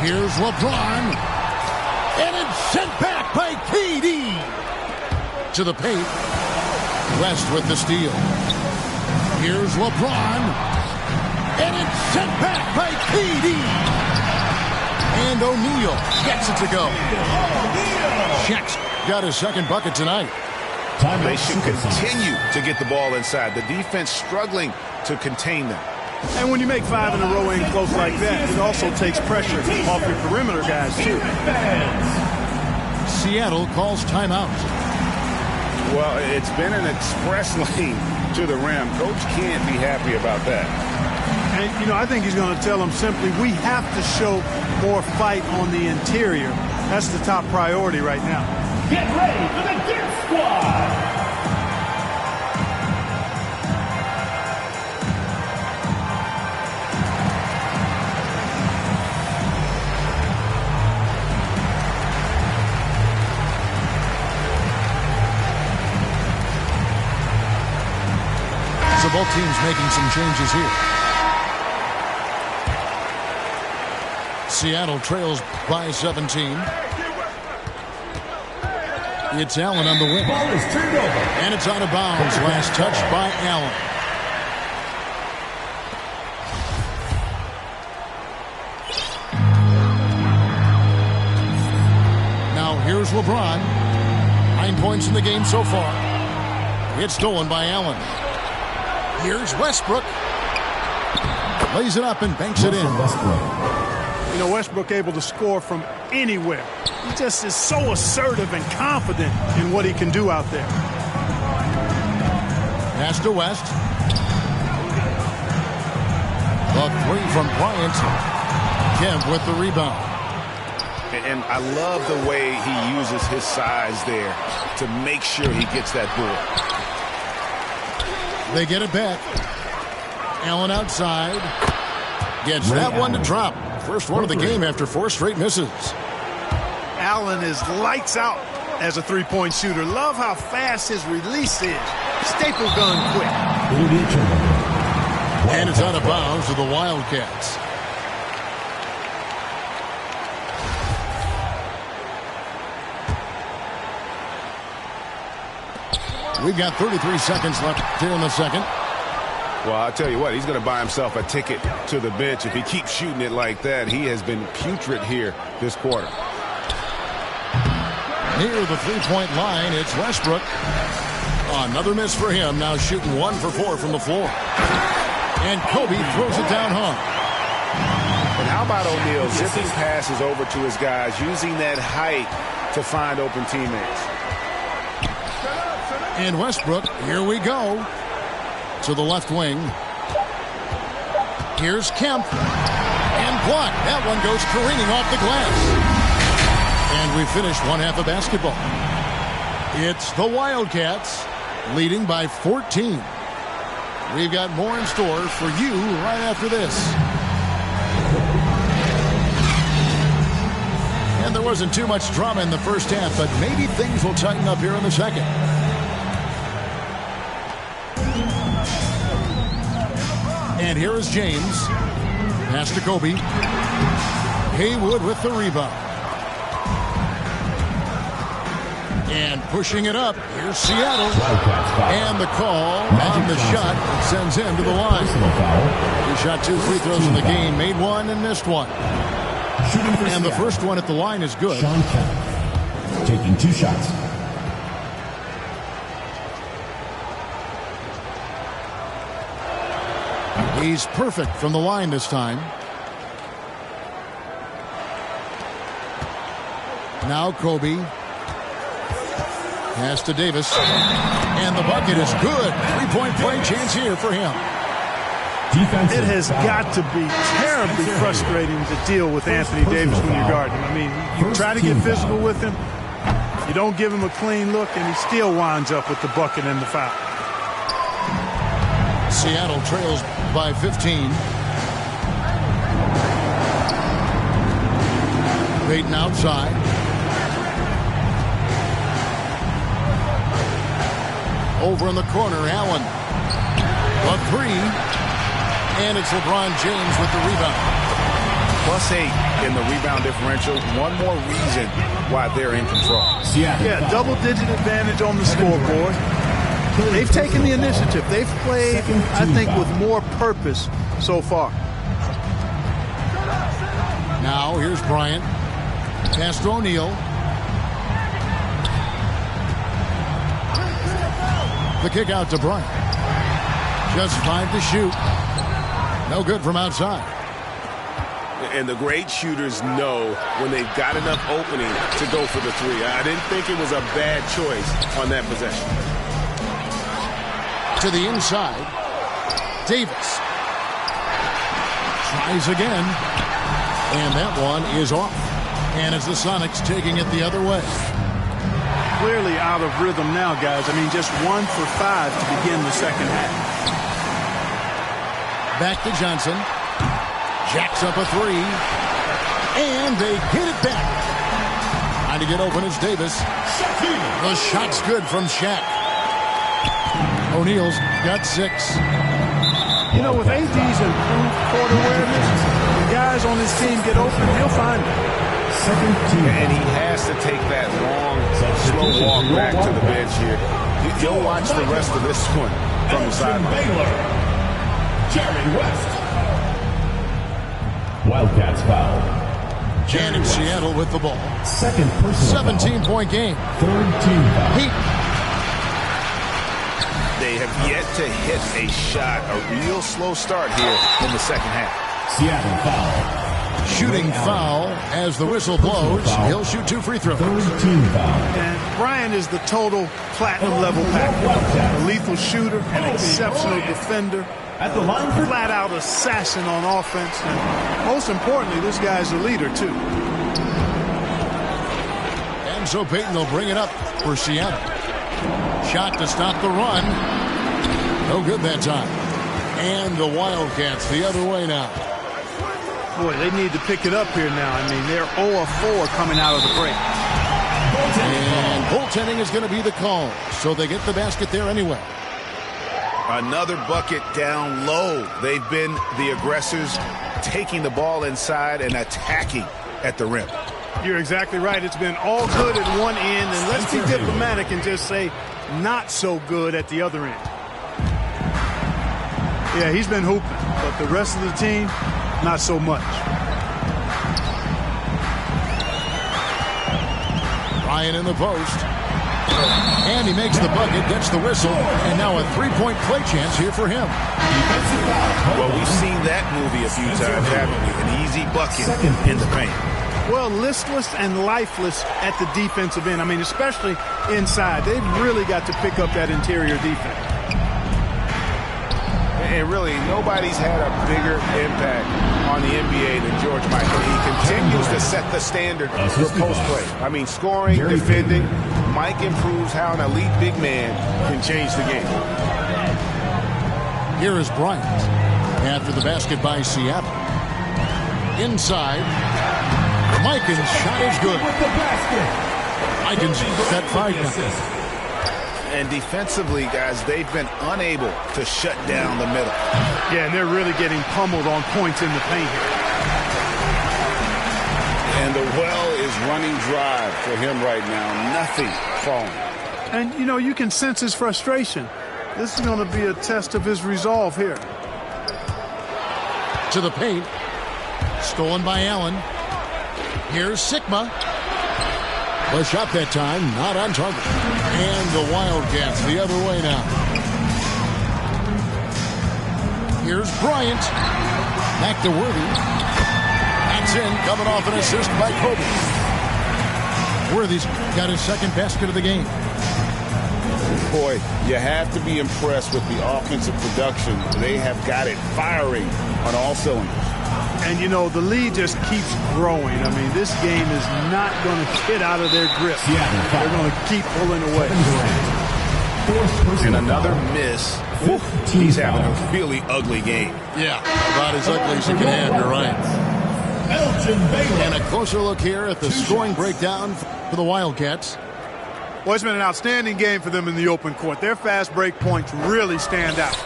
Here's LeBron. And it's sent back by KD. To the paint. West with the steal. Here's LeBron. And it's sent back by KD. And O'Neal gets it to go. Shaq's got his second bucket tonight. They should continue to get the ball inside. The defense struggling to contain them. And when you make 5 in a row in close like that, it also takes pressure off your perimeter guys, too. Seattle calls timeout. Well, it's been an express lane to the rim. Coach can't be happy about that. And, you know, I think he's going to tell them simply, we have to show more fight on the interior. That's the top priority right now. Get ready for the Gear Squad! So both teams making some changes here. Seattle trails by 17. It's Allen on the wing. Ball is turned over. And it's out of bounds. Last touch by Allen. Now here's LeBron. 9 points in the game so far. It's stolen by Allen. Here's Westbrook. Lays it up and banks it in. You know, Westbrook able to score from anywhere. He just is so assertive and confident in what he can do out there. Pass to West. The 3 from Bryant. Kemp with the rebound. And I love the way he uses his size there to make sure he gets that board. They get it back. Allen outside. Gets that one to drop. First one of the game after 4 straight misses. Allen is lights out as a three-point shooter. Love how fast his release is. Staple gun quick. And it's out of bounds to the Wildcats. We've got 33 seconds left here in the second. Well, I'll tell you what, he's going to buy himself a ticket to the bench. If he keeps shooting it like that, he has been putrid here this quarter. Near the three-point line, it's Westbrook. Another miss for him, now shooting 1 for 4 from the floor. And Kobe throws it down home. And how about O'Neal zipping passes over to his guys, using that height to find open teammates. And Westbrook, here we go. To the left wing. Here's Kemp. And blocked. That one goes careening off the glass. And we finish one half of basketball. It's the Wildcats leading by 14. We've got more in store for you right after this. And there wasn't too much drama in the first half, but maybe things will tighten up here in the second. And here is James. Pass to Kobe. Haywood with the rebound. And pushing it up, here's Seattle. And the call on the shot that sends him to the line. He shot 2 free throws in the game, made 1 and missed 1. And the first one at the line is good. Sean Kemp taking 2 shots. He's perfect from the line this time. Now Kobe. Pass to Davis. And the bucket is good. 3-point play chance here for him. It has got to be terribly frustrating to deal with Anthony Davis when you're guarding him. I mean, you try to get physical with him. You don't give him a clean look, and he still winds up with the bucket and the foul. Seattle trails by 15. Payton outside. Over in the corner, Allen. A 3. And it's LeBron James with the rebound. +8 in the rebound differential. One more reason why they're in control. Yeah, double-digit advantage on the scoreboard. They've taken the initiative. They've played, I think, with more purpose so far. Now, here's Bryant. Pass to O'Neal. The kick out to Bryant. Just 5 to shoot. No good from outside. And the great shooters know when they've got enough opening to go for the 3. I didn't think it was a bad choice on that possession. To the inside. Davis. Tries again. And that one is off. And it's the Sonics taking it the other way. Clearly out of rhythm now, guys. I mean, just 1 for 5 to begin the second half. Back to Johnson. Jacks up a 3. And they hit it back. Trying to get open is Davis. The shot's good from Shaq. O'Neal's got 6. You know, with AD's improved court awareness, the guys on his team get open, he'll find it. And he has to take that long, slow walk back to the bench here. You'll watch the rest of this one from the sideline. Jerry West. Wildcats foul. And Seattle with the ball. Second personal 17-point game. Third team foul. Heat. They have yet to hit a shot. A real slow start here in the second half. Seattle foul. Shooting foul as the whistle blows. He'll shoot 2 free throws. Third team foul. And Brian is the total platinum level package. A lethal shooter, an exceptional defender, At the line for flat out assassin on offense, and most importantly, this guy's a leader too. And so Payton will bring it up for Seattle. Shot to stop the run. No good that time. And the Wildcats the other way now. Boy, they need to pick it up here now. I mean, they're 0 of 4 coming out of the break. And goaltending is going to be the call, so they get the basket there anyway. Another bucket down low. They've been the aggressors, taking the ball inside and attacking at the rim. You're exactly right. It's been all good at one end, and let's be diplomatic and just say not so good at the other end. Yeah, he's been hooping, but the rest of the team, not so much. Ryan in the post. And he makes the bucket, gets the whistle, and now a 3-point play chance here for him. Well, we've seen that movie a few times, haven't we? An easy bucket in the paint. Well, listless and lifeless at the defensive end. I mean, especially inside. They've really got to pick up that interior defense. And really, nobody's had a bigger impact on the NBA than George Michael. He continues to set the standard for post play. I mean, scoring, defending. Mike improves how an elite big man can change the game. Here is Bryant after the basket by Seattle. Inside. Mikan's shot is good. Mikan's set 5 now. And defensively, guys, they've been unable to shut down the middle. Yeah, and they're really getting pummeled on points in the paint here. And the well is running dry for him right now. Nothing falling. And, you know, you can sense his frustration. This is going to be a test of his resolve here. To the paint. Stolen by Allen. Here's Sigma. The shot that time, not on target. And the Wildcats the other way now. Here's Bryant. Back to Worthy. That's in, coming off an assist by Kobe. Worthy's got his second basket of the game. Boy, you have to be impressed with the offensive production. They have got it firing on all cylinders. And, you know, the lead just keeps growing. I mean, this game is not going to get out of their grip. They're going to keep pulling away. And another miss. He's having a really ugly game. Yeah, about as ugly as you can have, you're right. And a closer look here at the scoring breakdown for the Wildcats. Well, it's been an outstanding game for them in the open court. Their fast break points really stand out.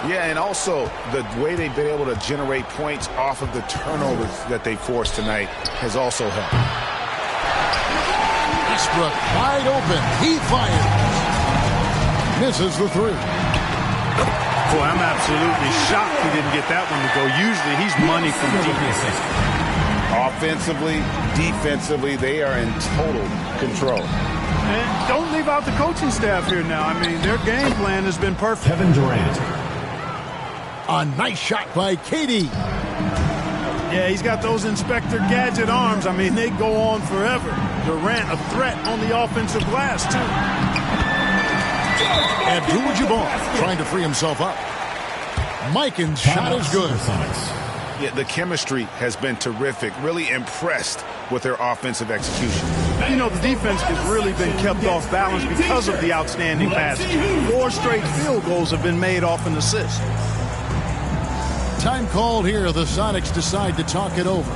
Yeah, and also the way they've been able to generate points off of the turnovers that they forced tonight has also helped. Westbrook wide open. He fires. Misses the three. Boy, I'm absolutely shocked he didn't get that one to go. Usually he's money from deep. Offensively, defensively, they are in total control. And don't leave out the coaching staff here now. I mean, their game plan has been perfect. Kevin Durant. A nice shot by KD. Yeah, he's got those Inspector Gadget arms. I mean, they go on forever. Durant, a threat on the offensive glass, too. Abdul-Jabbar trying to free himself up. Mikan's shot is good. Yeah, the chemistry has been terrific. Really impressed with their offensive execution. You know, the defense has really been kept off balance because of the outstanding passing. 4 straight field goals have been made off an assist. Time called here. The Sonics decide to talk it over.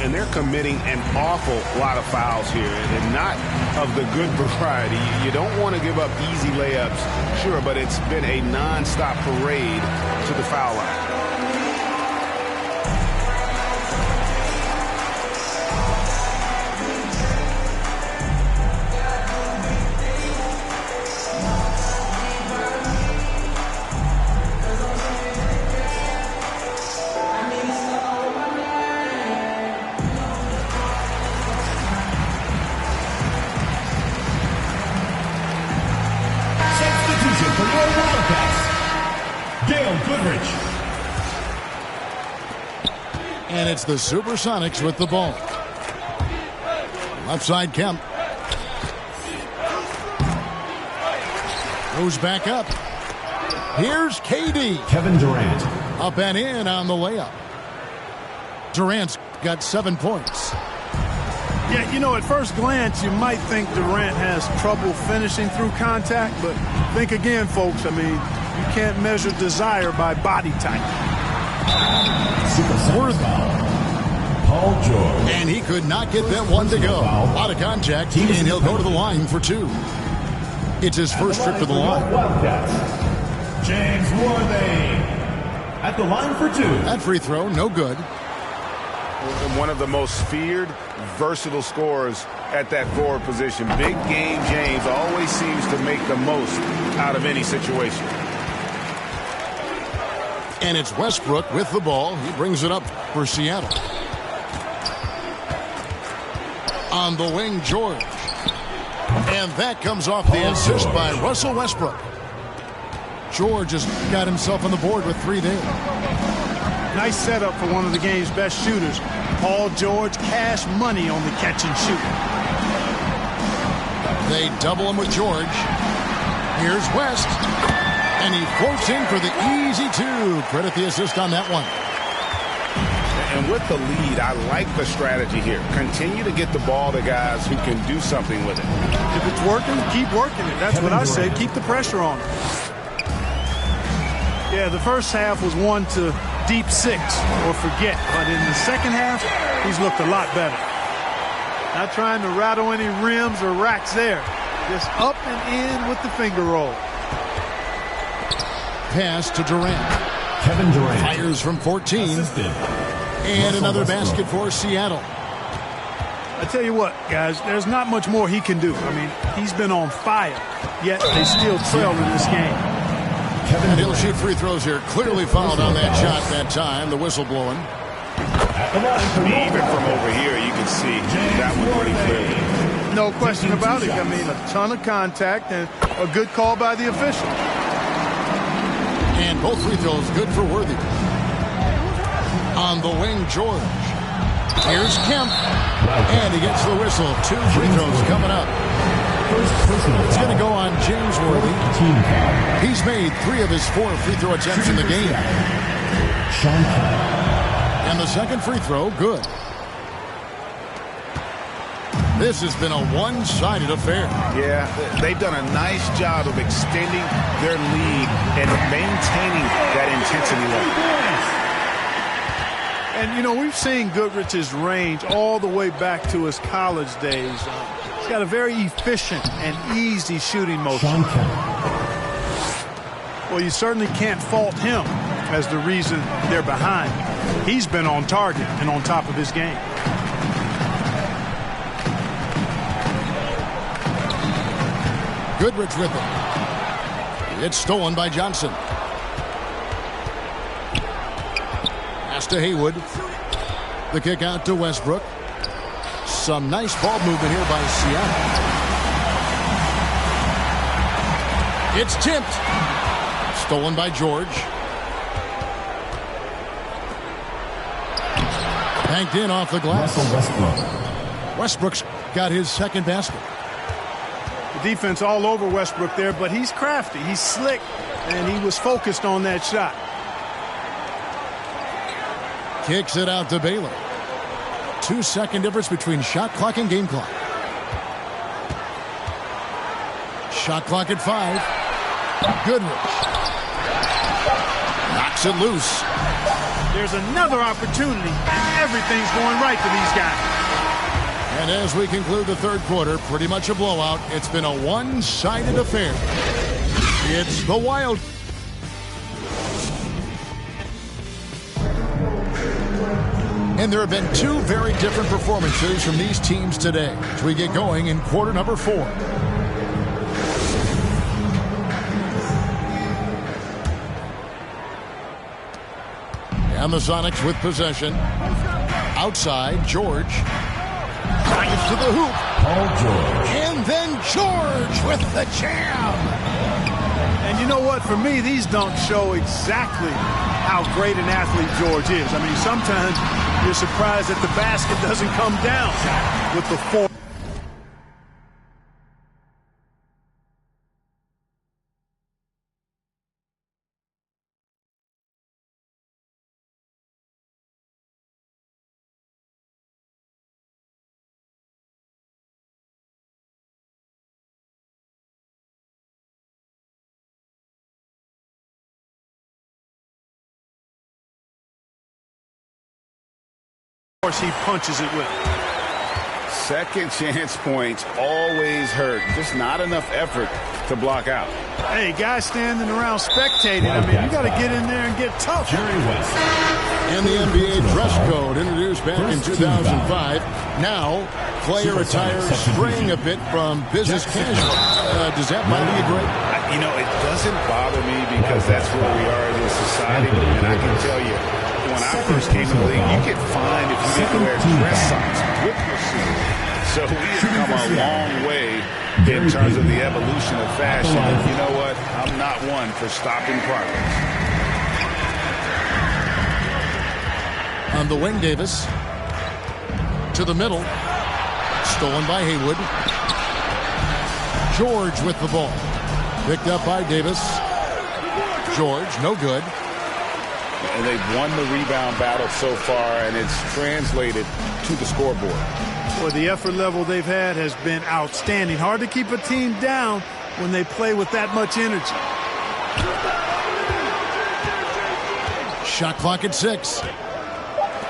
And they're committing an awful lot of fouls here, and not of the good variety. You don't want to give up easy layups, sure, but it's been a non-stop parade to the foul line. And it's the Supersonics with the ball. Left side, Kemp. Goes back up. Here's KD. Kevin Durant. Up and in on the layup. Durant's got 7 points. Yeah, you know, at first glance, you might think Durant has trouble finishing through contact, but think again, folks. I mean, you can't measure desire by body type. Paul George. And he could not get that one to go. A lot of contact, and he'll go to the line for 2. It's his first trip to the line. James Worthy at the line for 2. That free throw, no good. One of the most feared, versatile scorers at that forward position. Big game James always seems to make the most out of any situation. And it's Westbrook with the ball. He brings it up for Seattle. On the wing, George. And that comes off the assist by Russell Westbrook. George has got himself on the board with 3 there. Nice setup for one of the game's best shooters. Paul George, cash money on the catch and shoot. They double him with George. Here's West. And he floats in for the easy 2. Credit the assist on that one. And with the lead, I like the strategy here. Continue to get the ball to guys who can do something with it. If it's working, keep working it. That's what I say. Keep the pressure on it. Yeah, the first half was 1 to deep 6 or forget. But in the second half, he's looked a lot better. Not trying to rattle any rims or racks there. Just up and in with the finger roll. Pass to Durant. Kevin Durant fires from 14. Assisted. And another basket for Seattle. I tell you what, guys, there's not much more he can do. I mean, he's been on fire, yet they still trail in this game. And he'll shoot free throws here. Clearly fouled on that shot that time. The whistle blowing. Even from over here, you can see that one pretty clearly. No question about it. I mean, a ton of contact and a good call by the official. And both free throws good for Worthy. On the wing, George. Here's Kemp. And he gets the whistle. 2 free throws coming up. It's going to go on James Worthy. He's made 3 of his 4 free throw attempts in the game. And the second free throw, good. This has been a one-sided affair. Yeah, they've done a nice job of extending their lead and maintaining that intensity level. And, you know, we've seen Goodrich's range all the way back to his college days. He's got a very efficient and easy shooting motion. Well, you certainly can't fault him as the reason they're behind. He's been on target and on top of his game. Goodrich with it. It's stolen by Johnson. Pass to Haywood. The kick out to Westbrook. Some nice ball movement here by Seattle. It's tipped. Stolen by George. Banked in off the glass. Westbrook's got his second basket. The defense all over Westbrook there, but he's crafty. He's slick, and he was focused on that shot. Kicks it out to Baylor. 2-second difference between shot clock and game clock. Shot clock at 5. Goodrich knocks it loose. There's another opportunity. Everything's going right for these guys. And as we conclude the third quarter, pretty much a blowout. It's been a one-sided affair. It's the Wild. And there have been 2 very different performances from these teams today as we get going in quarter number 4. And the Sonics with possession. Outside, George. Drives to the hoop. And then George with the jam. And you know what? For me, these dunks show exactly how great an athlete George is. I mean, sometimes you're surprised that the basket doesn't come down with the 4. Of course, he punches it with it. Second chance points always hurt. Just not enough effort to block out. Hey, guys standing around spectating. I mean, you got to get in there and get tough. And the NBA dress code introduced back in 2005. Now, player attire straying a bit from business casual. Does that bother you, Greg? You know, it doesn't bother me because that's where we are as a society. And I can tell you, when I first came to the league, you get fined if you didn't wear dress socks with your suit. So we have come a long way in terms of the evolution of fashion. And you know what? I'm not one for stopping progress. On the wing, Davis. To the middle. Stolen by Haywood. George with the ball. Picked up by Davis. George, no good. And they've won the rebound battle so far, and it's translated to the scoreboard. Well, the effort level they've had has been outstanding. Hard to keep a team down when they play with that much energy. Shot clock at 6.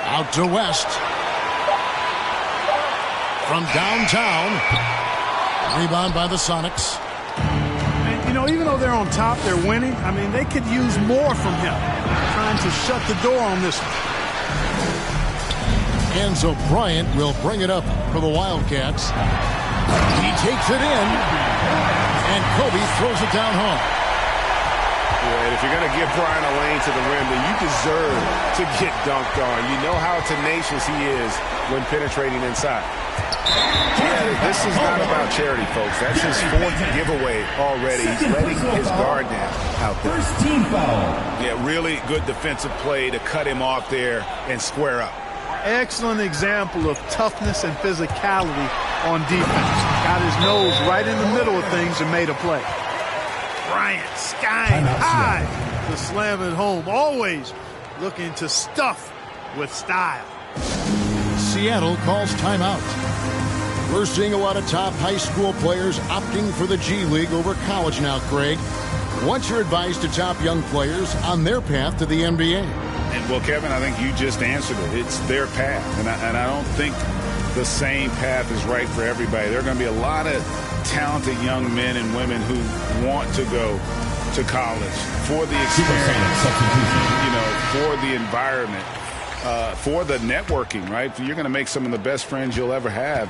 Out to West. From downtown. Rebound by the Sonics. And, you know, even though they're on top, they're winning. I mean, they could use more from him. Trying to shut the door on this one. And so Bryant will bring it up for the Wildcats. He takes it in, and Kobe throws it down home. Yeah, and if you're going to give Bryant a lane to the rim, then you deserve to get dunked on. You know how tenacious he is when penetrating inside. Yeah, this is not about charity, folks. That's his fourth giveaway already. He's letting his guard down out there. First team foul. Yeah, really good defensive play to cut him off there and square up. Excellent example of toughness and physicality on defense. Got his nose right in the middle of things and made a play. Bryant skying high to slam it home. Always looking to stuff with style. Seattle calls timeout. We're seeing a lot of top high school players opting for the G League over college now, Craig. What's your advice to top young players on their path to the NBA? And, well, Kevin, I think you just answered it. It's their path. And I don't think the same path is right for everybody. There are going to be a lot of talented young men and women who want to go to college for the experience, for the environment, for the networking, right? You're going to make some of the best friends you'll ever have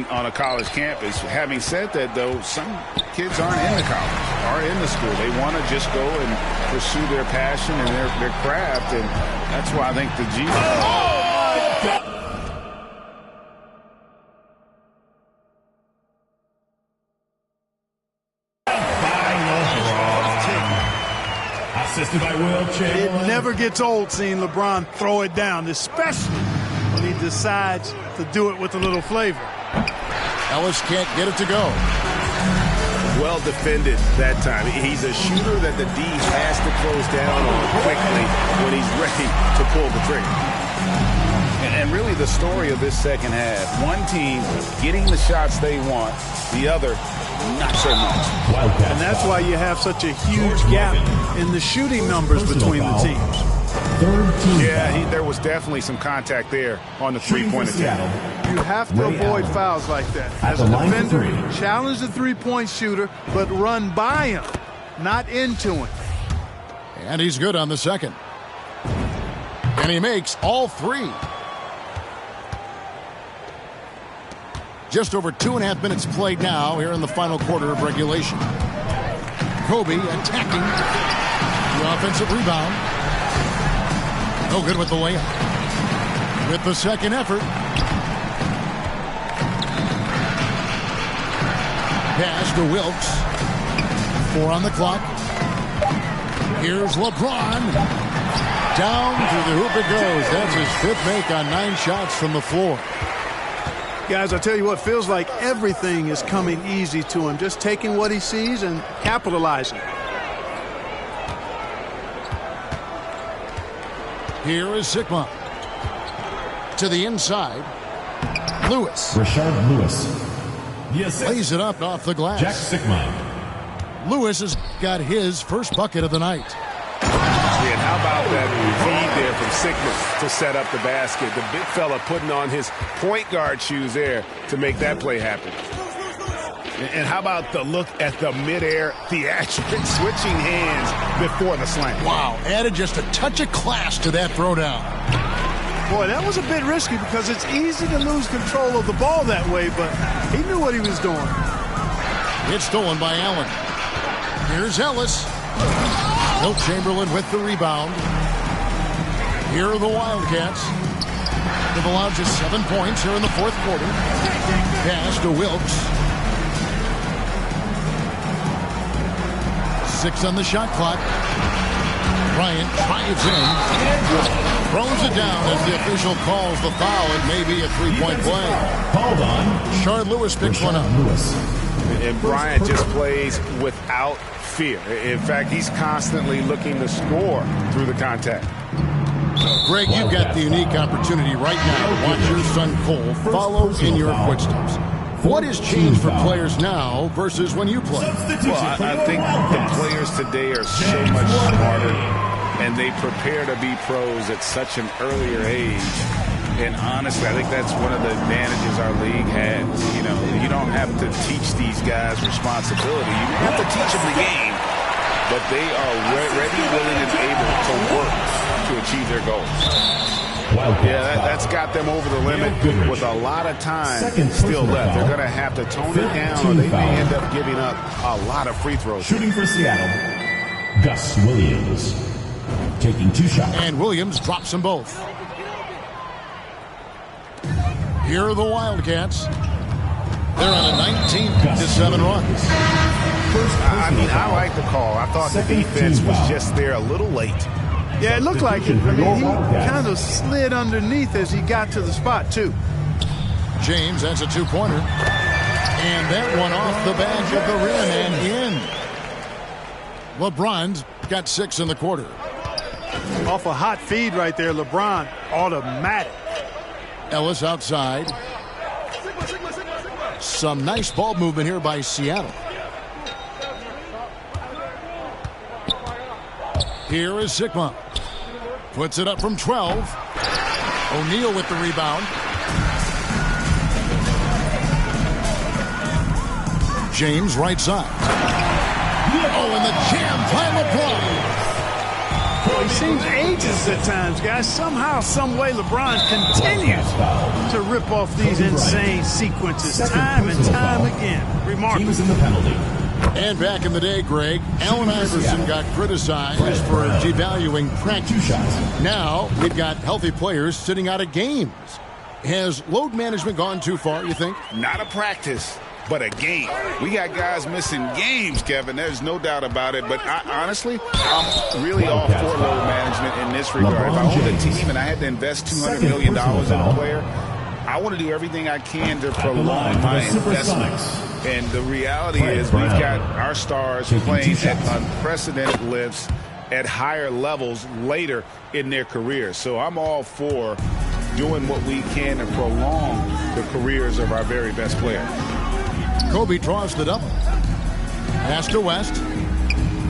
on a college campus. Having said that, though, some kids aren't in the college, aren't in the school. They want to just go and pursue their passion and their craft, and that's why I think the G. Assisted by Will Chamberlain. It never gets old seeing LeBron throw it down, especially when he decides to do it with a little flavor. Ellis can't get it to go. Well defended that time. He's a shooter that the D has to close down on quickly when he's ready to pull the trigger. And really the story of this second half, one team getting the shots they want, the other not so much. And that's why you have such a huge gap in the shooting numbers between the teams. Yeah, there was definitely some contact there on the three-point attempt. You have to avoid fouls like that. As a defender, challenge the three-point shooter, but run by him, not into him. And he's good on the second. And he makes all three. Just over 2.5 minutes played now here in the final quarter of regulation. Kobe attacking the offensive rebound. No good with the layup. With the second effort. Pass to Wilkes. 4 on the clock. Here's LeBron. Down through the hoop it goes. That's his 5th make on 9 shots from the floor. Guys, I tell you what, feels like everything is coming easy to him. Just taking what he sees and capitalizing. Here is Sigma. To the inside. Lewis. Rashard Lewis. Yes. Lays it up off the glass. Jack Sigma. Lewis has got his first bucket of the night. And how about that feed there from Sigma to set up the basket? The big fella putting on his point guard shoes there to make that play happen. And how about the look at the midair theatric switching hands before the slam? Wow, added just a touch of class to that throwdown. Boy, that was a bit risky because it's easy to lose control of the ball that way, but he knew what he was doing. It's stolen by Allen. Here's Ellis. Wilt Chamberlain with the rebound. Here are the Wildcats. They've allowed just 7 points here in the 4th quarter. Pass to Wilkes. 6 on the shot clock. Bryant drives in. Throws it down as the official calls the foul. It may be a 3-point play. Hold on. Rashard Lewis picks one up. And Bryant just plays without fear. In fact, he's constantly looking to score through the contact. Greg, you've got the unique opportunity right now to watch your son Cole follow in your footsteps. What has changed for players now versus when you played? Well, I think the players today are so much smarter, and they prepare to be pros at such an earlier age. And honestly, I think that's one of the advantages our league has. You know, you don't have to teach these guys responsibility. You have to teach them the game, but they are ready, willing, and able to work to achieve their goals. Yeah, that's got them over the limit with a lot of time still left. They're going to have to tone it down, or they may end up giving up a lot of free throws. Shooting for Seattle, Gus Williams. Taking 2 shots. And Williams drops them both. Here are the Wildcats. They're on a 19-7 run. I like the call. I thought the defense was just there a little late. Yeah, it looked like it. I mean, he kind of slid underneath as he got to the spot, too. James, that's a 2-pointer. And that one off the back of the rim and in. LeBron's got 6 in the quarter. Off a hot feed right there, LeBron, automatic. Ellis outside. Some nice ball movement here by Seattle. Here is Sigma. Puts it up from 12. O'Neal with the rebound. James right side. Oh, and the jam by LeBron. He seems ages at times, guys. Somehow, some way, LeBron continues to rip off these insane sequences time and time again. Remarkable. He was in the penalty. And back in the day, Greg, Allen Iverson got criticized for devaluing practice. Now we've got healthy players sitting out of games. Has load management gone too far, you think? Not a practice, but a game. We got guys missing games, Kevin. There's no doubt about it. But honestly, I'm really all for load management in this regard. If I owned a team and I had to invest $200 million in a player, I want to do everything I can to prolong my investment. And the reality is we've got our stars playing at unprecedented lifts at higher levels later in their careers. So I'm all for doing what we can to prolong the careers of our very best players. Kobe draws the double. Pass to West.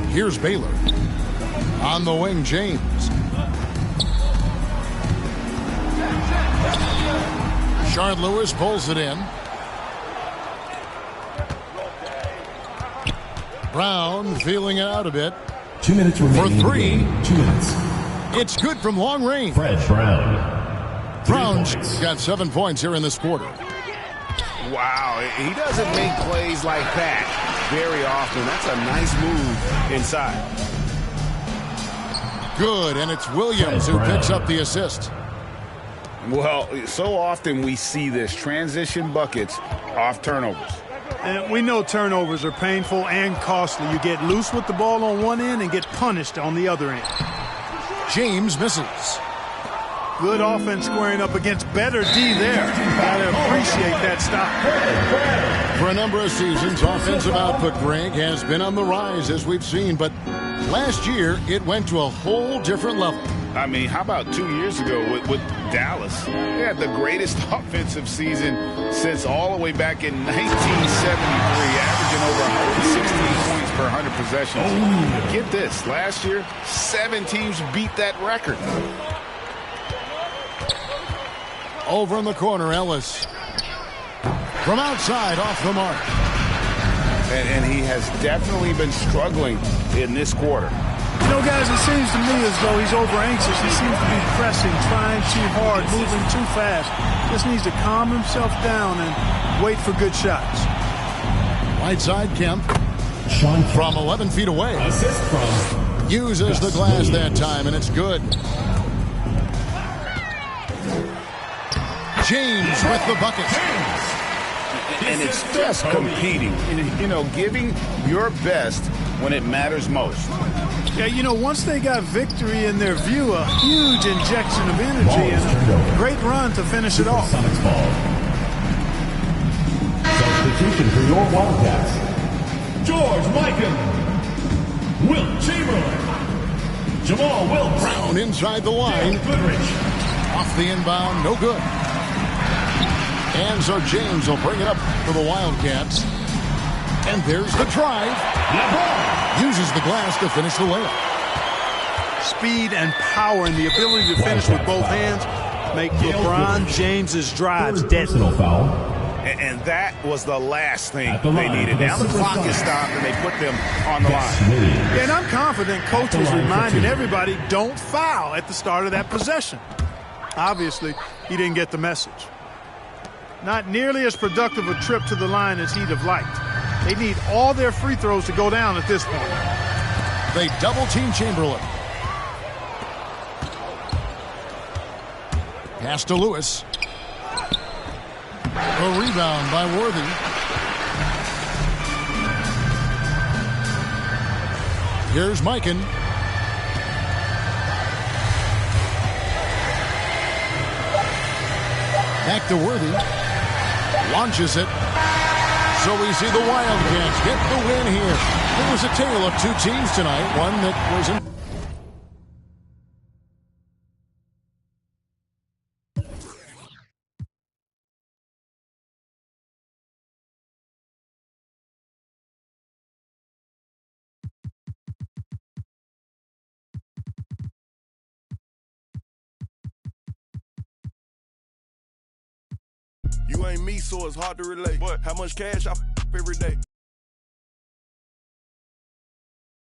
Here's Baylor. On the wing, James. Shard Lewis pulls it in. Brown feeling it out a bit. 2 minutes remaining. For 3. 2 minutes. It's good from long range. Fred Brown. Brown's got 7 points here in this quarter. Wow, he doesn't make plays like that very often. That's a nice move inside. Good, and it's Williams who picks up the assist. Well, so often we see this, transition buckets off turnovers. And we know turnovers are painful and costly. You get loose with the ball on one end and get punished on the other end. James misses. Good offense squaring up against better D there. Gotta appreciate that stop. For a number of seasons, offensive output, Greg, has been on the rise, as we've seen, but last year it went to a whole different level. I mean, how about 2 years ago with Dallas? They had the greatest offensive season since all the way back in 1973, averaging over 116 points per 100 possessions. Get this, last year, 7 teams beat that record. Over in the corner, Ellis. From outside, off the mark. And he has definitely been struggling in this quarter. You know, guys, it seems to me as though he's over-anxious. He seems to be pressing, trying too hard, moving too fast. Just needs to calm himself down and wait for good shots. Right side, Kemp. From 11 feet away. Assist from uses the glass that time, and it's good. James with the bucket. And it's just competing, you know, giving your best when it matters most. Yeah, you know, once they got victory in their view, a huge injection of energy and a great run to finish it off. Substitution for your Wildcats. George Mikan, Wilt Chamberlain, Jamal Wilkes. Brown inside the line. Off the inbound, no good. And so James will bring it up for the Wildcats. And there's the drive. LeBron uses the glass to finish the layup. Speed and power and the ability to finish with both hands make LeBron James's drives deadly. Foul. And that was the last thing they needed. Now the clock is stopped and they put them on the line. Yeah, and I'm confident Coach was reminding everybody, don't foul at the start of that possession. Obviously, he didn't get the message. Not nearly as productive a trip to the line as he'd have liked. They need all their free throws to go down at this point. They double-team Chamberlain. Pass to Lewis. A rebound by Worthy. Here's Mikan. Back to Worthy. Launches it. So we see the Wildcats get the win here. It was a tale of two teams tonight. One that was in. You ain't me, so it's hard to relate. What? How much cash I every day?